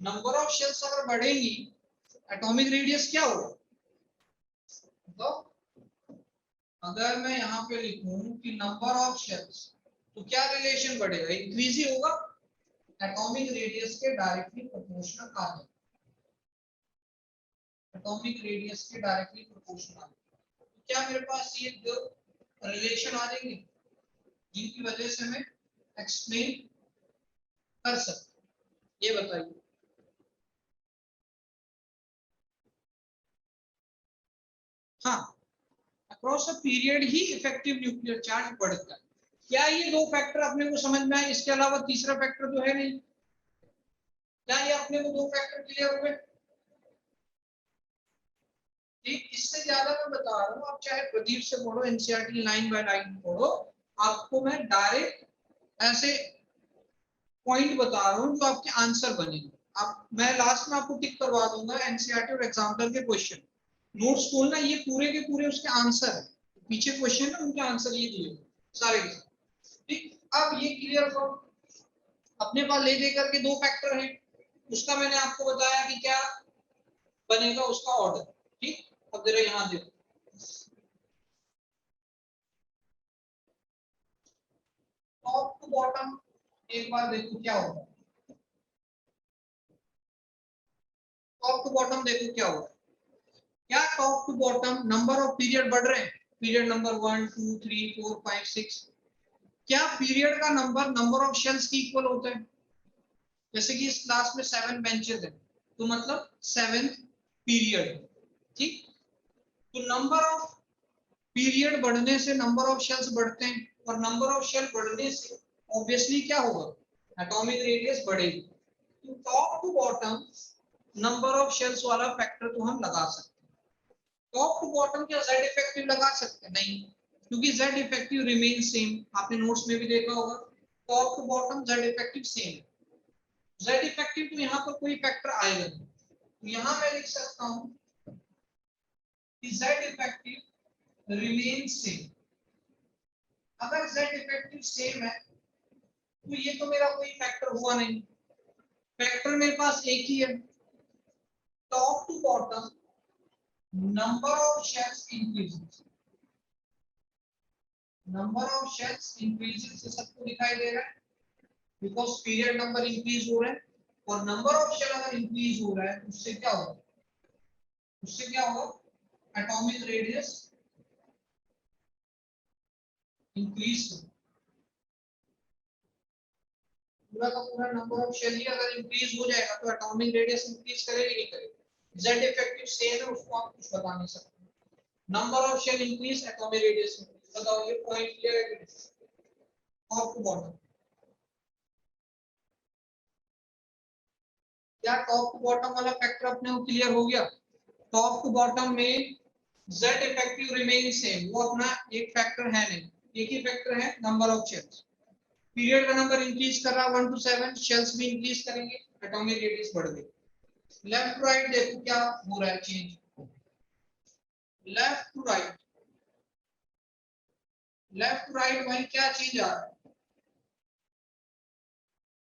नंबर ऑफ शेल्स अगर बढ़ेंगी, एटॉमिक रेडियस क्या होगा? तो अगर मैं यहाँ पे लिखूं कि नंबर ऑफ शेल्स, तो क्या रिलेशन बढ़ेगा? इंक्रीज ही होगा, एटॉमिक रेडियस के डायरेक्टली प्रोपोर्शनल आ जाएगा, एटॉमिक रेडियस के डायरेक्टली प्रोपोर्शनल आ जाएगा। तो क्या मेरे पास ये दो रिलेशन आ जाएंगे जिनकी वजह से मैं एक्सप्लेन कर सकता हूं? ये बताइए। हाँ, across a period he effective nuclear charge बढ़ता है। क्या ये दो फैक्टर अपने को समझ में आए? इसके अलावा तीसरा फैक्टर तो है नहीं। क्या ये अपने को दो फैक्टर क्लियर हो गए? ठीक, इससे ज्यादा मैं बता रहा हूँ, आप चाहे प्रदीप से पढ़ो, एनसीईआरटी लाइन बाय लाइन पढ़ो, आपको मैं डायरेक्ट ऐसे पॉइंट बता रहा हूँ जो आपके आंसर बनेंगे। आप, मैं लास्ट में आपको टिक करवा दूंगा एनसीईआरटी और एग्जाम्पल के क्वेश्चन, नोट्स खोलना, ये पूरे के पूरे उसके आंसर है, पीछे क्वेश्चन है उनके आंसर ये दिए सारे। ठीक, अब ये क्लियर करो, अपने पास ले दे करके दो फैक्टर हैं, उसका मैंने आपको बताया कि क्या बनेगा उसका ऑर्डर। ठीक, अब जरा यहाँ देखो, टॉप टू बॉटम एक बार देखो क्या होगा। टॉप टू बॉटम देखो क्या होगा। क्या top to bottom number of period बढ़ रहे हैं? पीरियड नंबर 1 2 3 4 5 6, क्या पीरियड का नंबर नंबर ऑफ शेल्स की इक्वल होता है? जैसे कि इस क्लास में 7 बेंचेस हैं, तो मतलब 7th पीरियड। ठीक, तो नंबर ऑफ पीरियड बढ़ने से नंबर ऑफ शेल्स बढ़ते हैं, और नंबर ऑफ शेल बढ़ने से ऑब्वियसली क्या होगा? एटॉमिक रेडियस बढ़ेगी। तो top to bottom number of shells वाला फैक्टर तो हम लगा सकते हैं। टॉप टू बॉटम क्या जेड इफेक्टिव लगा सकते हैं? नहीं, क्योंकि जेड इफेक्टिव रिमेन सेम, आपने नोट्स में भी देखा होगा, top to bottom Z effective same है। जेड इफेक्टिव तो यहाँ पर कोई फैक्टर आएगा नहीं, तो यहाँ मैं लिख सकता हूँ कि जेड इफेक्टिव रिमेन सेम। अगर जेड इफेक्टिव सेम है तो ये तो मेरा कोई फैक्टर हुआ नहीं, फैक्टर मेरे पास एक ही है, top to bottom number of shells increases, number of shells increases से सबको दिखाई दे रहा है, बिकॉज पीरियड नंबर इंक्रीज हो रहा है, और नंबर ऑफ शेल अगर इंक्रीज हो रहा है तो उससे क्या होगा? उससे क्या होगा? Atomic radius increase. पूरा का पूरा नंबर ऑफ शेल ही अगर इंक्रीज हो जाएगा तो एटॉमिक रेडियस इंक्रीज करेगी नहीं करेगी? जेड इफेक्टिव सेम है, उसको आप कुछ बता नहीं सकते। Number of shell increase, atomic radius increase, बताओ ये पॉइंट क्लियर है कि नहीं? टॉप टू बॉटम, क्या टॉप टू बॉटम वाला फैक्टर अपने को क्लियर हो गया? टॉप टू बॉटम में जेड इफेक्टिव रिमेन सेम, वो अपना एक फैक्टर है नहीं, एक ही फैक्टर है नंबर ऑफ शेल्स। पीरियड का नंबर इंक्रीज कर रहा है 1 to 7, शेल्स भी इंक्रीज करेंगे, एटॉमिक रेडियस बढ़ गई। लेफ्ट टू राइट देखो क्या हो रहा है change, left to right, left to right वही क्या चेंज आ रहा है?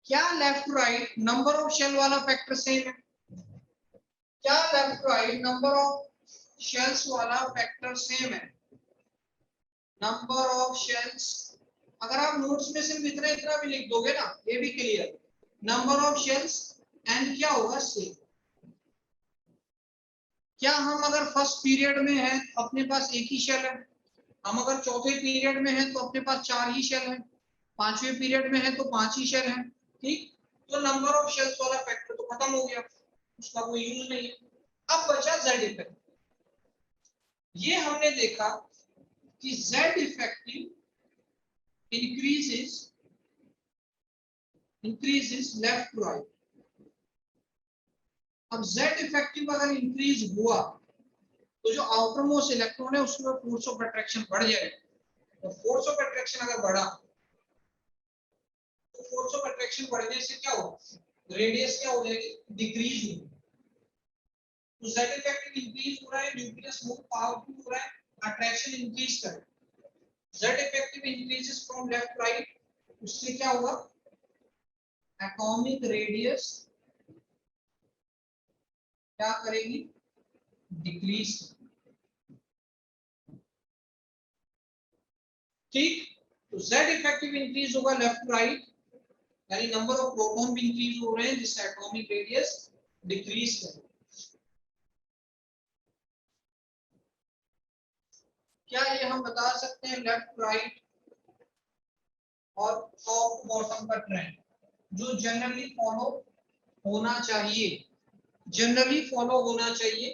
क्या left to right number of shell वाला फैक्टर सेम है? क्या left to right number of shells वाला फैक्टर सेम है? नंबर ऑफ शेल्स, अगर आप नोट्स में सिर्फ इतना इतना भी लिख दोगे ना, ये भी clear, number of shells and क्या होगा? सेम। क्या हम अगर फर्स्ट पीरियड में हैं अपने पास एक ही शेल है, हम अगर चौथे पीरियड में हैं तो अपने पास 4 ही शेल हैं, पांचवें पीरियड में है तो 5 ही शेल हैं। ठीक, तो नंबर ऑफ शेल्स वाला फैक्टर तो खत्म हो गया, उसका कोई यूज नहीं है। अब बचा जेड इफेक्ट। ये हमने देखा कि Z effective increases left to right. अब जेड इफेक्टिव अगर इंक्रीज हुआ तो जो आउटर मोस्ट इलेक्ट्रॉन है उसमें फोर्स ऑफ अट्रैक्शन बढ़ जाएगा, तो फोर्स ऑफ अट्रैक्शन अगर बढ़ा तो फोर्स ऑफ अट्रैक्शन बढ़ने से क्या होगा? रेडियस क्या हो जाएगी? डिक्रीज होगी। तो z इफेक्टिव इंक्रीज हो रहा है, न्यूक्लियस मोर पावरफुल हो रहा है, अट्रैक्शन इंक्रीज कर रहा है। z effective increases from left right, उससे क्या होगा, एटॉमिक रेडियस क्या करेगी, डिक्रीज। ठीक, तो z इफेक्टिव इंक्रीज होगा लेफ्ट राइट, यानी नंबर ऑफ प्रोटॉन भी इंक्रीज हो रहे हैं जिससे एटॉमिक रेडियस डिक्रीज करेगा। क्या ये हम बता सकते हैं लेफ्ट राइट और टॉप बॉटम का ट्रेंड जो जनरली फॉलो होना चाहिए, जनरली फॉलो होना चाहिए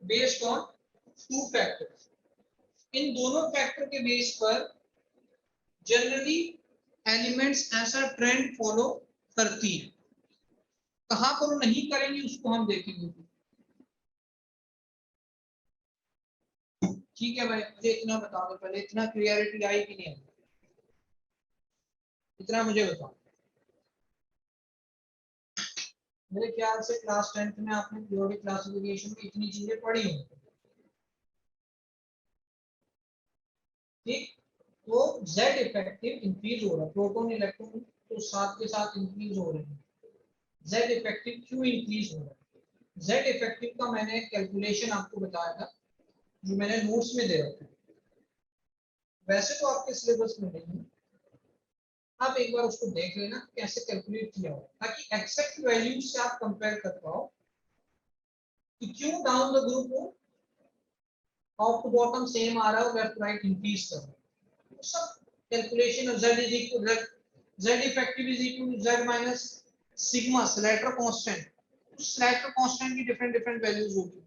बेस्ड ऑन टू फैक्टर्स। इन दोनों फैक्टर के बेस पर जनरली एलिमेंट्स ऐसा ट्रेंड फॉलो करती है। कहां पर नहीं करेंगे उसको हम देखेंगे। ठीक है भाई, मुझे इतना बता दो पहले, इतना क्लियरिटी आई कि नहीं आई, इतना मुझे बताओ। मेरे ख्याल से क्लास 10th में आपने पीरियोडिक क्लासिफिकेशन की इतनी चीजें पढ़ी होंगी। ठीक, तो z इफेक्टिव इंक्रीज हो रहा है, प्रोटॉन इलेक्ट्रॉन तो साथ के साथ इंक्रीज हो रहे हैं। z इफेक्टिव क्यों इंक्रीज हो रहा है, z इफेक्टिव का मैंने कैलकुलेशन आपको बताया था जो मैंने नोट्स में दे रखा है, वैसे तो आपके सिलेबस में नहीं है, आप एक बार उसको देख लेना कैसे कैलकुलेट किया हो, ताकि एग्जैक्ट वैल्यू से आप कंपेयर कर पाओ कि क्यों डाउन द ग्रुप हो टॉप टू बॉटम सेम आ रहा है, लेफ्ट राइट इंक्रीज कर रहा है। सब calculation of z is equal z effective is equal to z minus sigma Slater constant, उस स्लैटर कांस्टेंट की डिफरेंट डिफरेंट वैल्यूज होगी।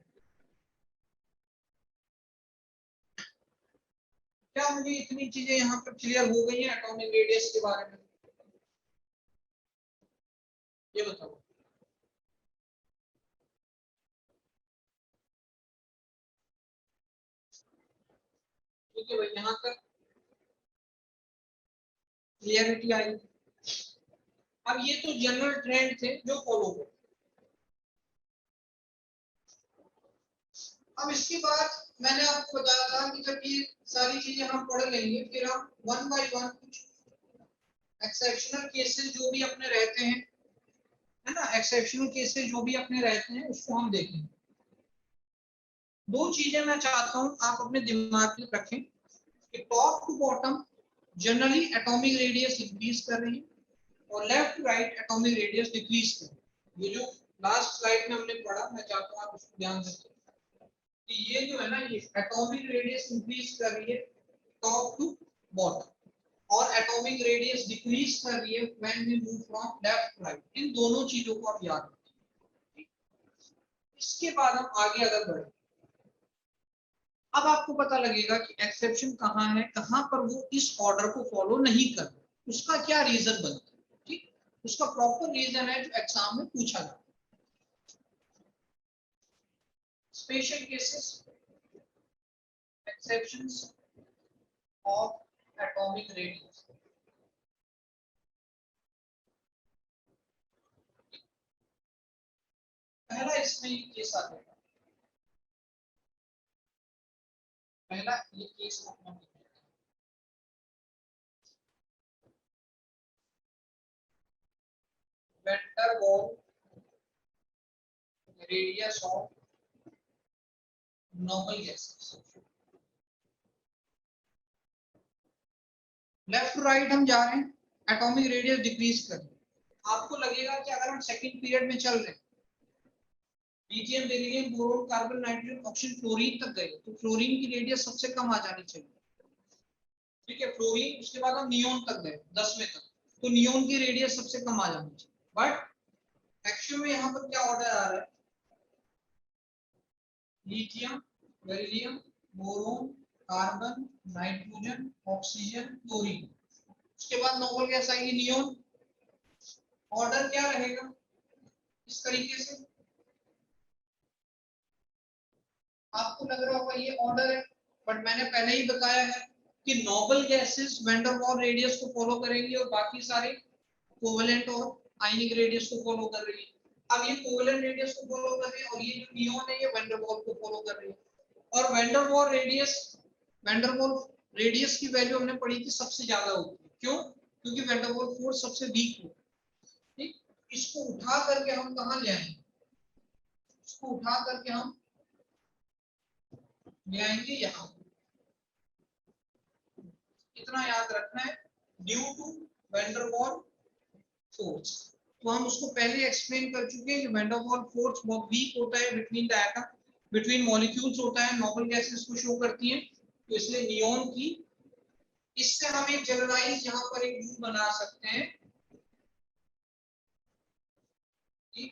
क्या मुझे इतनी चीजें यहाँ पर क्लियर हो गई हैं एटॉमिक रेडियस के बारे में, ये बताओ। ठीक है भाई, यहाँ तक क्लियरिटी आई। अब ये तो जनरल ट्रेंड थे जो फॉलो हो। अब इसके बाद मैंने आपको बताया था कि जब ये सारी चीजें हम पढ़ लेंगे फिर हम वन बाय वन कुछ एक्सेप्शनल केसेस जो भी अपने रहते हैं, है ना, एक्सेप्शनल केसेस जो भी अपने रहते हैं उसको हम देखेंगे। दो चीजें मैं चाहता हूं आप अपने दिमाग में रखें कि top to bottom generally atomic radius increase कर रही है और left to right atomic radius decrease कर रही है। ये जो लास्ट स्लाइड में हमने पढ़ा, मैं चाहता हूं आप उसको ध्यान रखें कि ये जो है ना, ये एटॉमिक रेडियस इंक्रीज कर रही है टॉप टू बॉटम और एटॉमिक रेडियस डिक्रीज कर रही है when we move from left to right. इन दोनों चीजों को आप याद रखें। इसके बाद हम आगे अगर बढ़े, अब आपको पता लगेगा कि एक्सेप्शन कहाँ है, कहाँ पर वो इस ऑर्डर को फॉलो नहीं कर, उसका क्या रीजन बनता है। ठीक, उसका प्रॉपर रीजन है जो एग्जाम में पूछा जाता है। Special cases, exceptions of atomic radius. पहला इसमें ये केस आ जाएगा, पहला ये केस अपना van der Waal radius of normal gases. Left to right हम जा रहे हैं, एटॉमिक रेडियस डिक्रीज कर रहे हैं। आपको लगेगा कि अगर हम सेकंड पीरियड में चल रहे हैं, lithium beryllium boron carbon nitrogen oxygen fluorine तक गए, तो फ्लोरीन की रेडियस सबसे कम आ जानी चाहिए। ठीक है, फ्लोरीन, उसके बाद हम नियोन तक गए 10वें तक, तो नियोन की रेडियस सबसे कम आ जानी चाहिए। बट एक्चुअल में यहाँ पर क्या ऑर्डर आ रहा है, lithium beryllium boron carbon nitrogen oxygen chlorine, उसके बाद नोबल गैस आएगी नियोन। ऑर्डर क्या रहेगा इस तरीके से, आपको लग रहा होगा ये ऑर्डर है, बट मैंने पहले ही बताया है कि Nobel gases van der Waal radius को फॉलो करेंगी और बाकी सारे कोवेलेंट और आयनिक रेडियस को फॉलो कर रही है। अब ये कोवेलेंट रेडियस को फॉलो कर रही है और ये जो नियॉन है ये वैन डर वाल्स को फॉलो कर रही है। और वैन डर वाल्स रेडियस की वैल्यू हमने पढ़ी थी सबसे ज्यादा होती है। क्यों? क्योंकि वैन डर वाल्स फोर्स सबसे वीक होती है। ठीक, इसको उठा करके हम कहां ले आएंगे? इसको उठा करके हम ले आएंगे यहां। इतना याद रखना है, due to van der Waals force. तो हम उसको पहले एक्सप्लेन कर चुके हैं कि वैन डर वाल्स फोर्स बहुत वीक होता है between the atom, between molecules होता है, नोबल गैसेस को शो करती हैं। तो इसलिए नियॉन की, इससे हम एक जनरलाइज यहां पर एक रूल बना सकते हैं कि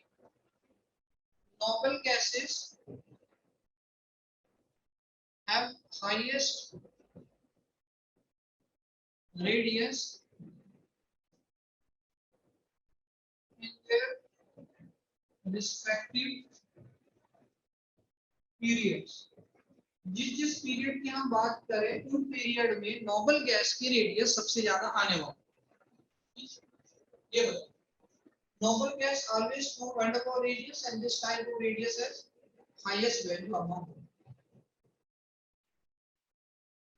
noble gases have highest radius in their respective periods। जिस पीरियड की हम बात करें उन पीरियड में नोबल गैस की रेडियस सबसे ज्यादा आने वाली। ये बताओ, noble gas always know van der Waals radius and this type of radius has highest value among them।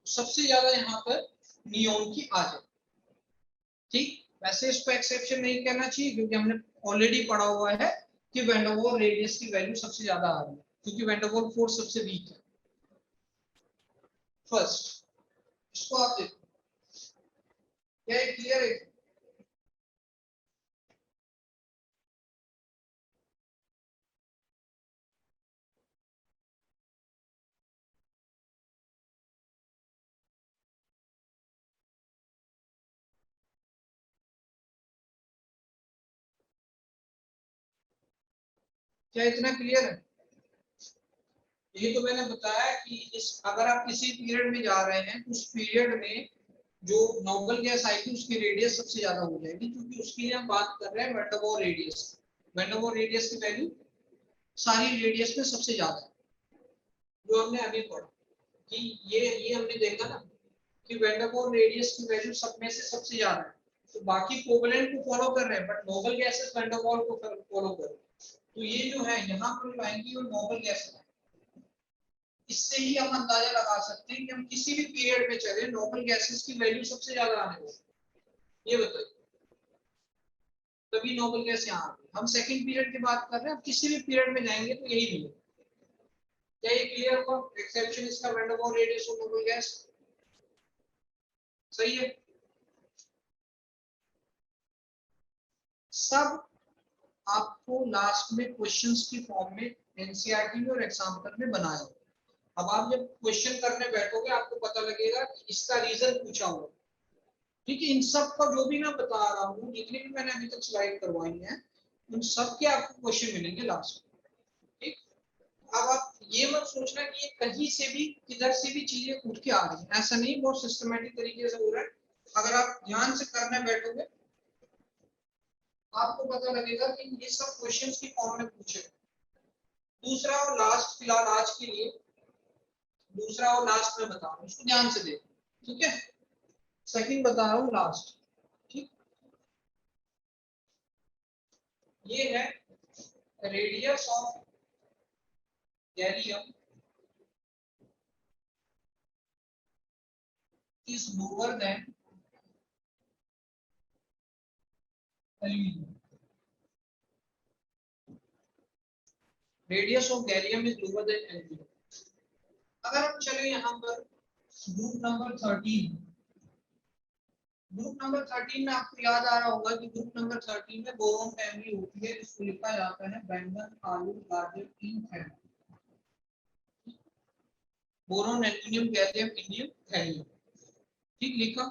सबसे ज्यादा यहाँ पर नियॉन की आ जाए। ठीक, वैसे इसको एक्सेप्शन नहीं करना चाहिए क्योंकि हमने ऑलरेडी पढ़ा हुआ है कि वैन डर वाल्स रेडियस की वैल्यू सबसे ज्यादा आ रही है क्योंकि वैन डर वाल्स फोर्स सबसे वीक है। फर्स्ट इसको आप देखो, क्या ये क्लियर है? क्या इतना क्लियर है? ये तो मैंने बताया कि इस अगर आप किसी पीरियड में जा रहे हैं तो उस पीरियड में जो नोबल गैस आएगी उसकी रेडियस सबसे ज्यादा हो जाएगी क्योंकि उसकी हम बात कर रहे हैं van der Waals radius. Van der Waals radius की वैल्यू सारी रेडियस में सबसे ज्यादा है, जो हमने अभी पढ़ा कि ये हमने देखा ना कि वैन डर वाल्स रेडियस की वैल्यू सब में से सबसे ज्यादा है। तो बाकी कोवेलेंट को फॉलो कर रहे हैं but noble gases van der Waals को फॉलो कर रहे हैं। तो ये जो है यहाँ पर जो आएंगी वो नोबल गैसेस है। इससे ही हम अंदाजा लगा सकते हैं कि हम किसी भी पीरियड में चले नोबल गैसेस की वैल्यू सबसे ज्यादा आने वाली। ये बताइए, तभी नोबल गैस यहाँ आ गई। हम सेकंड पीरियड की बात कर रहे हैं, किसी भी पीरियड में जाएंगे तो यही मिलेगा। क्या ये क्लियर हुआ? एक्सेप्शन इसका van der Waals radius of noble gas. सही है। सब आपको लास्ट में क्वेश्चंस की फॉर्म में एनसीईआरटी में और एग्जाम्पल में बनाया। अब आप जब क्वेश्चन करने बैठोगे आपको पता लगेगा कि इसका रीजन पूछा हुआ। ठीक है, इन सब का जो भी मैं बता रहा हूँ, जितनी भी मैंने अभी तक स्लाइड करवाई है, उन सब के आपको क्वेश्चन मिलेंगे लास्ट में। ठीक, अब आप ये मत सोचना कि ये कहीं से भी किधर से भी चीजें उठ के आ रही है, ऐसा नहीं, बहुत सिस्टमेटिक तरीके से हो रहा है। अगर आप ध्यान से करने बैठोगे आपको पता लगेगा कि ये सब क्वेश्चंस की फॉर्म में पूछे। दूसरा और लास्ट, फिलहाल आज के लिए दूसरा और लास्ट में बता रहा हूँ, इसको ध्यान से देखो। ठीक है, सेकंड बता रहा हूँ, लास्ट। ठीक, ये है radius of gallium is lower than aluminium। Radius of gallium is lower than aluminium। अगर हम चले यहाँ पर ग्रुप नंबर 13, ग्रुप नंबर 13 में आपको याद आ रहा होगा कि ग्रुप नंबर 13 में बोरोन फैमिली होती है जिसको लिखा जाता है बैंगन आलू गाजर in family. Boron aluminium gallium indium thallium. ठीक, लिखा।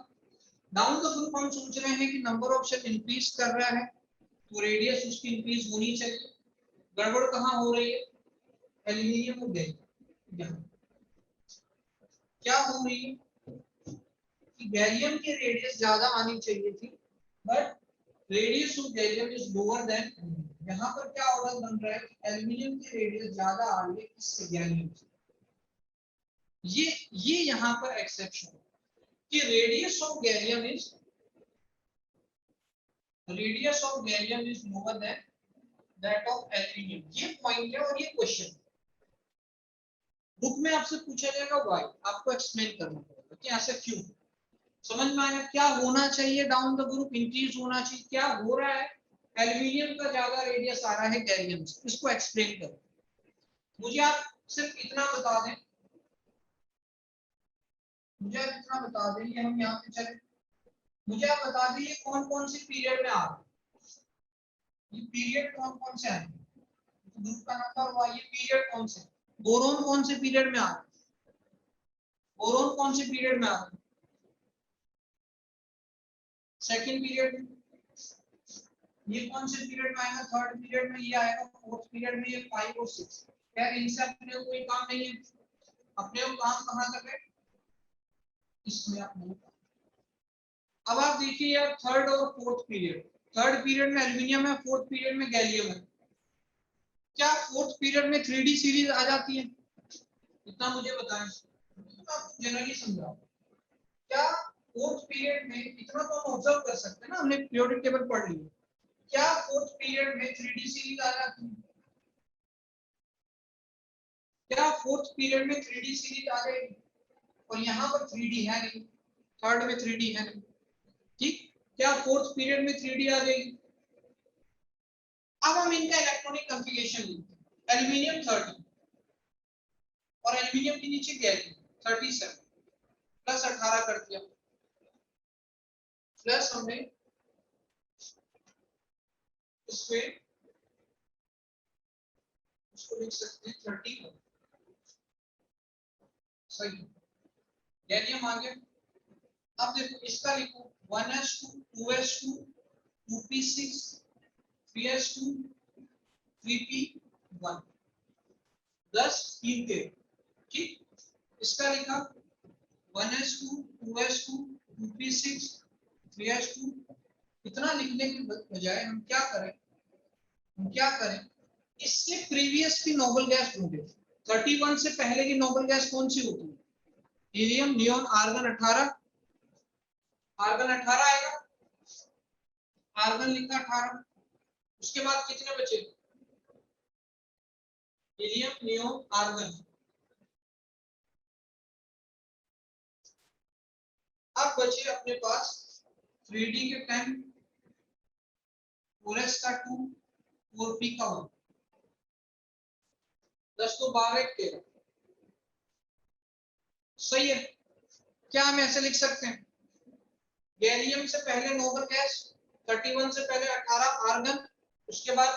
डाउन द ग्रुप हम सोच रहे हैं कि नंबर ऑफ शेल इंक्रीज कर रहा है तो रेडियस उसकी इंक्रीज होनी चाहिए। गड़बड़ कहाँ हो रही है? एल्यूमिनियम और गैलियम। क्या हो रही है कि गैलियम की रेडियस ज्यादा आनी चाहिए थी but radius of gallium is lower than. यहाँ पर क्या ऑर्डर बन रहा है कि एल्यूमिनियम की रेडियस ज्यादा आ रही है किससे? गैलियम से। ये यहाँ पर एक्सेप्शन है कि radius of gallium is lower than that of aluminium. ये पॉइंट है और ये क्वेश्चन बुक में आपसे पूछा जाएगा व्हाई, आपको एक्सप्लेन करना पड़ेगा कि ऐसा क्यों। समझ में आया क्या होना चाहिए, डाउन द ग्रुप इंक्रीज होना चाहिए, क्या हो रहा है, एल्यूमिनियम का ज्यादा रेडियस आ रहा है गैलियम से, इसको एक्सप्लेन करो। मुझे आप सिर्फ इतना बता दें, मुझे आप इतना बता दें, ये हम यहाँ पे चले, मुझे आप बता दें ये कौन कौन से पीरियड में आ रहा है, ये पीरियड कौन कौन से आए, ग्रुप का नंबर हुआ, ये पीरियड कौन से, बोरोन कौन से पीरियड में आ रहा है, बोरोन कौन से पीरियड में आ रहा है, सेकंड पीरियड में, ये कौन से पीरियड में आएगा, थर्ड पीरियड में ये आएगा, फोर्थ पीरियड में ये 5 और 6। यार इनसे अपने को कोई काम नहीं है, अपने को काम कहां तक है, इसमें अपने। अब आप देखिए यार थर्ड और फोर्थ पीरियड, थर्ड पीरियड में एल्यूमिनियम है, फोर्थ पीरियड में गैलियम है, क्या फोर्थ पीरियड में 3D सीरीज आ जाती है, इतना मुझे बताएं, आपको जनरली समझाओ, क्या फोर्थ पीरियड में, इतना तो हम ऑब्जर्व कर सकते हैं ना, हमने पीरियोडिक टेबल पढ़ ली, क्या फोर्थ पीरियड में 3D सीरीज आ जाती है, क्या फोर्थ पीरियड में 3D सीरीज आ जाएगी, और यहाँ पर 3D है नहीं, थर्ड में 3D है नहीं, ठीक, क्या फोर्थ पीरियड में 3D आ जाएगी। अब हम इनका इलेक्ट्रॉनिक कॉन्फ़िगरेशन लेते हैं, एल्यूमिनियम 30 और एल्यूमिनियम के नीचे गैलियम 37 प्लस 18 कर दिया, प्लस हमने इसमें उसको लिख सकते हैं 30, सही, गैलियम आ गया। अब देखो इसका लिखो 1s2 2s2 2p6 3s2 3p1 10 3 के, ठीक, इसका लिखा 1s2 2s2 2p6 3s2। इतना लिखने के बजाय हम क्या करें, हम क्या करें, इससे प्रीवियस की नोबल गैस ढूंढे। 31 से पहले की नोबल गैस कौन सी होती है, हीलियम नियोन आर्गन 18, आर्गन 18 आएगा, आर्गन लिखा 18, उसके बाद कितने बचे, हीलियम नियोन आर्गन। अब बचे अपने पास 3D के 10, 4s का 2, 4p का 1, 10 तो 12 13, सही है। क्या हम ऐसे लिख सकते हैं, गैलियम से पहले नोबल गैस, 31 से पहले 18 आर्गन, उसके बाद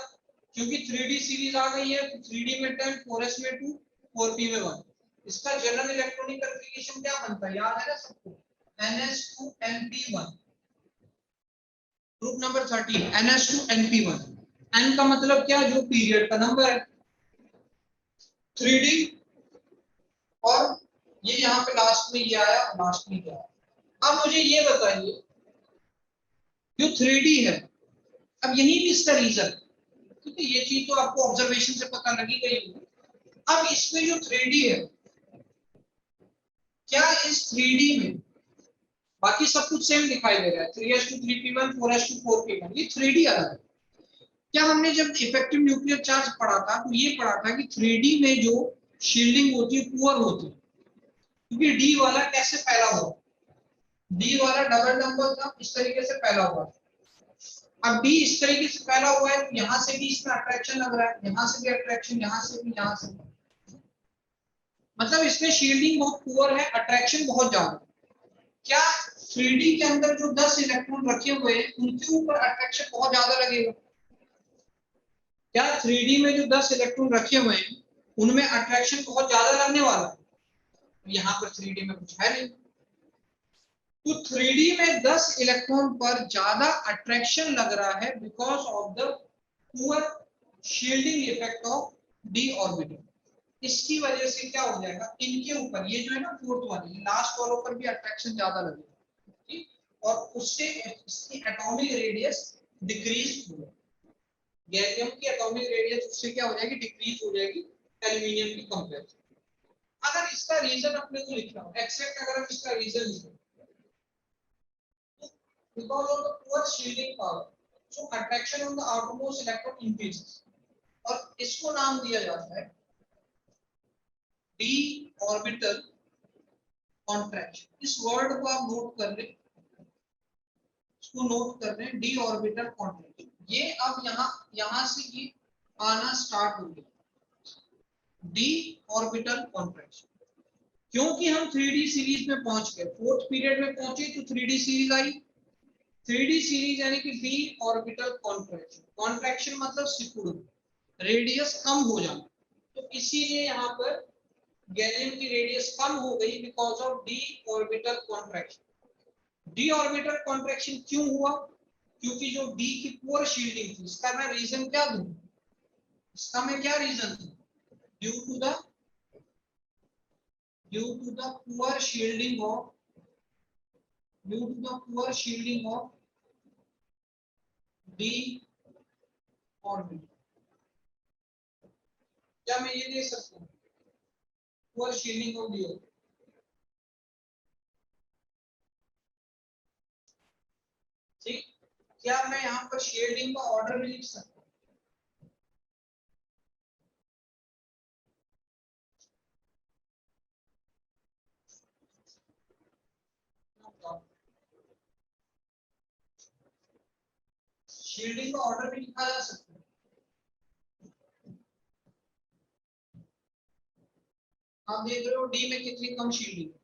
क्योंकि 3D सीरीज आ गई है तो 3D में 10, 4s में 2, 4p में 1, इसका जनरल इलेक्ट्रॉनिक कॉन्फ़िगरेशन क्या बनता है, याद है ना सबको, ns2np1, group number 13 ns2np1, n का मतलब क्या, जो पीरियड का नंबर है, 3D, और ये यहाँ पे लास्ट में ये आया, लास्ट में क्या आया। अब मुझे ये बताइए जो 3D है, अब यही भी इसका रीजन, क्योंकि ये चीज तो आपको ऑब्जर्वेशन से पता लगी गई होगी। अब इसमें जो 3D है, क्या इस 3D में बाकी सब कुछ सेम दिखाई दे रहा है, 3s2 3p1 4s2 4p1, ये 3D अलग है। क्या हमने जब इफेक्टिव न्यूक्लियर चार्ज पढ़ा था तो ये पढ़ा था कि 3D में जो शील्डिंग होती है पुअर होती है, क्योंकि डी वाला कैसे फैला हुआ, डी वाला डबल नंबर था, इस तरीके से फैला हुआ, अब डी इस तरीके से फैला हुआ है, यहाँ से भी इसमें अट्रैक्शन लग रहा है, यहाँ से भी अट्रैक्शन, यहाँ से भी, यहाँ से भी, मतलब इसमें शील्डिंग बहुत पुअर है, अट्रैक्शन बहुत ज्यादा। क्या 3D के अंदर जो 10 इलेक्ट्रॉन रखे हुए हैं उनके ऊपर अट्रैक्शन बहुत ज्यादा लगेगा, क्या 3D में जो 10 इलेक्ट्रॉन रखे हुए हैं उनमें अट्रैक्शन बहुत ज्यादा लगने वाला है, यहाँ पर 3D में कुछ है नहीं, तो 3D में 10 इलेक्ट्रॉन पर ज्यादा अट्रैक्शन लग रहा है because of the poor shielding effect of d orbital. इसकी वजह से क्या हो जाएगा, इनके ऊपर ये जो है ना फोर्थ वाले लास्ट वालों पर भी अट्रैक्शन ज्यादा लगेगा, ठीक, और उससे इसकी एटॉमिक रेडियस डिक्रीज हो जाएगी, गैलियम की एटॉमिक रेडियस उससे क्या हो जाएगी, डिक्रीज हो जाएगी एल्यूमिनियम की कंपेरिजन। अगर इसका रीजन अपने को लिखना हो, एक्सेप्ट अगर हम इसका रीजन लिखें, because of the poor shielding power, so attraction on the outermost electron increases, और इसको नाम दिया जाता है डी ऑर्बिटल कॉन्ट्रैक्शन। इस वर्ड को आप नोट कर लें, इसको नोट कर लें, डी ऑर्बिटल कॉन्ट्रैक्शन। ये अब यहां से ये आना स्टार्ट हो गया, डी ऑर्बिटल कॉन्ट्रैक्शन। क्योंकि हम 3D सीरीज में पहुंच गए, फोर्थ पीरियड में पहुंचे तो 3D सीरीज आई। 3D सीरीज यानी कि डी ऑर्बिटल कॉन्ट्रैक्शन। कॉन्ट्रैक्शन मतलब सिकुड़न, रेडियस कम हो जाना। तो इसीलिए यहाँ पर गैलियम की रेडियस कम हो गई because of d orbital contraction. D orbital contraction क्यों हुआ? क्योंकि जो डी की पुअर शील्डिंग थी, इसका मैं रीजन क्या दूं, इसका मैं क्या रीजन दूं? Due to the poor shielding of d orbital. क्या मैं ये दे सकता हूँ poor shielding of d orbital? ठीक, क्या मैं यहाँ पर शील्डिंग का ऑर्डर भी लिख सकता हूँ? शील्डिंग का ऑर्डर भी लिखा जा सकता है। आप देख रहे हो डी में कितनी कम शील्डिंग है।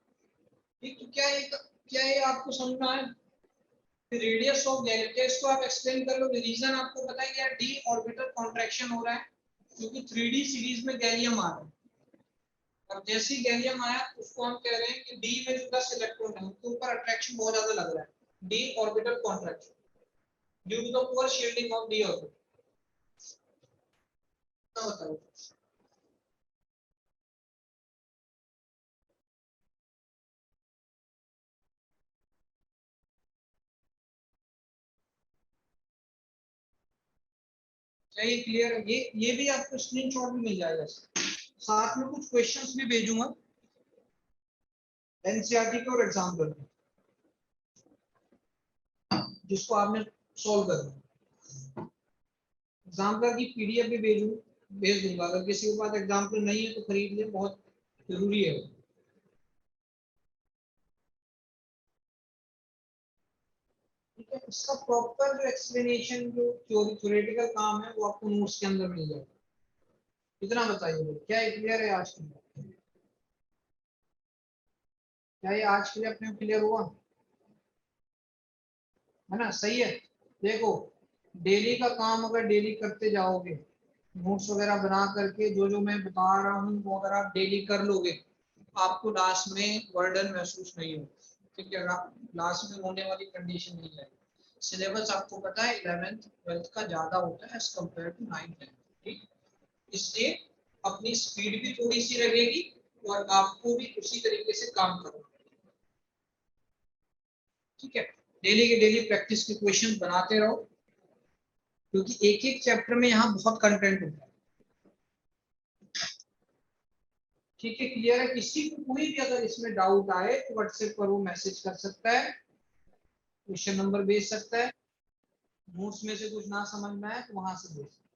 ठीक, तो क्या ये आपको समझ में आया? रेडियस ऑफ गैलियम, क्या इसको आप एक्सप्लेन कर लो? रीजन आपको पता है क्या, डी ऑर्बिटल कॉन्ट्रैक्शन हो रहा है क्योंकि 3D सीरीज में गैलियम आ रहा है। और जैसे ही गैलियम आया उसको हम कह रहे हैं कि डी में जो 10 इलेक्ट्रॉन है उनके ऊपर अट्रैक्शन बहुत ज्यादा लग रहा है, d orbital contraction due to the poor shielding of d orbital. बताओ। क्या ये क्लियर है? ये भी आपको स्क्रीनशॉट भी मिल जाएगा, साथ में कुछ क्वेश्चंस भी भेजूंगा एनसीईआरटी के और एग्जाम्पल जिसको आपने सॉल्व करना। एग्जाम्पल की पीडीएफ भी भेज दूंगा। अगर किसी के पास एग्जाम्पल नहीं है तो खरीद ले, बहुत जरूरी है। ठीक है, इसका प्रॉपर जो एक्सप्लेनेशन जो थ्योरेटिकल काम है वो आपको नोट्स के अंदर मिल जाएगा। इतना बताइए, क्या ये क्लियर है आज के लिए? क्या ये आज के लिए अपने क्लियर हुआ है ना? सही है। देखो, डेली का काम अगर डेली करते जाओगे, नोट्स वगैरह बना करके जो जो मैं बता रहा हूँ वो अगर आप डेली कर लोगे, आपको लास्ट में बर्डन महसूस नहीं होगा। ठीक है, लास्ट में होने वाली कंडीशन नहीं है। सिलेबस आपको पता है 11th 12th का ज्यादा होता है as compare to 9th 10th। ठीक, इसलिए अपनी स्पीड भी थोड़ी सी रहेगी और आपको भी उसी तरीके से काम करना। ठीक है, डेली के डेली प्रैक्टिस के क्वेश्चन बनाते रहो क्योंकि एक एक चैप्टर में यहाँ बहुत कंटेंट होता है। ठीक है, क्लियर है? किसी को कोई भी अगर इसमें डाउट आए तो व्हाट्सएप पर वो मैसेज कर सकता है, क्वेश्चन नंबर भेज सकता है, नोट्स में से कुछ ना समझ में आए तो वहां से भेज सकता है।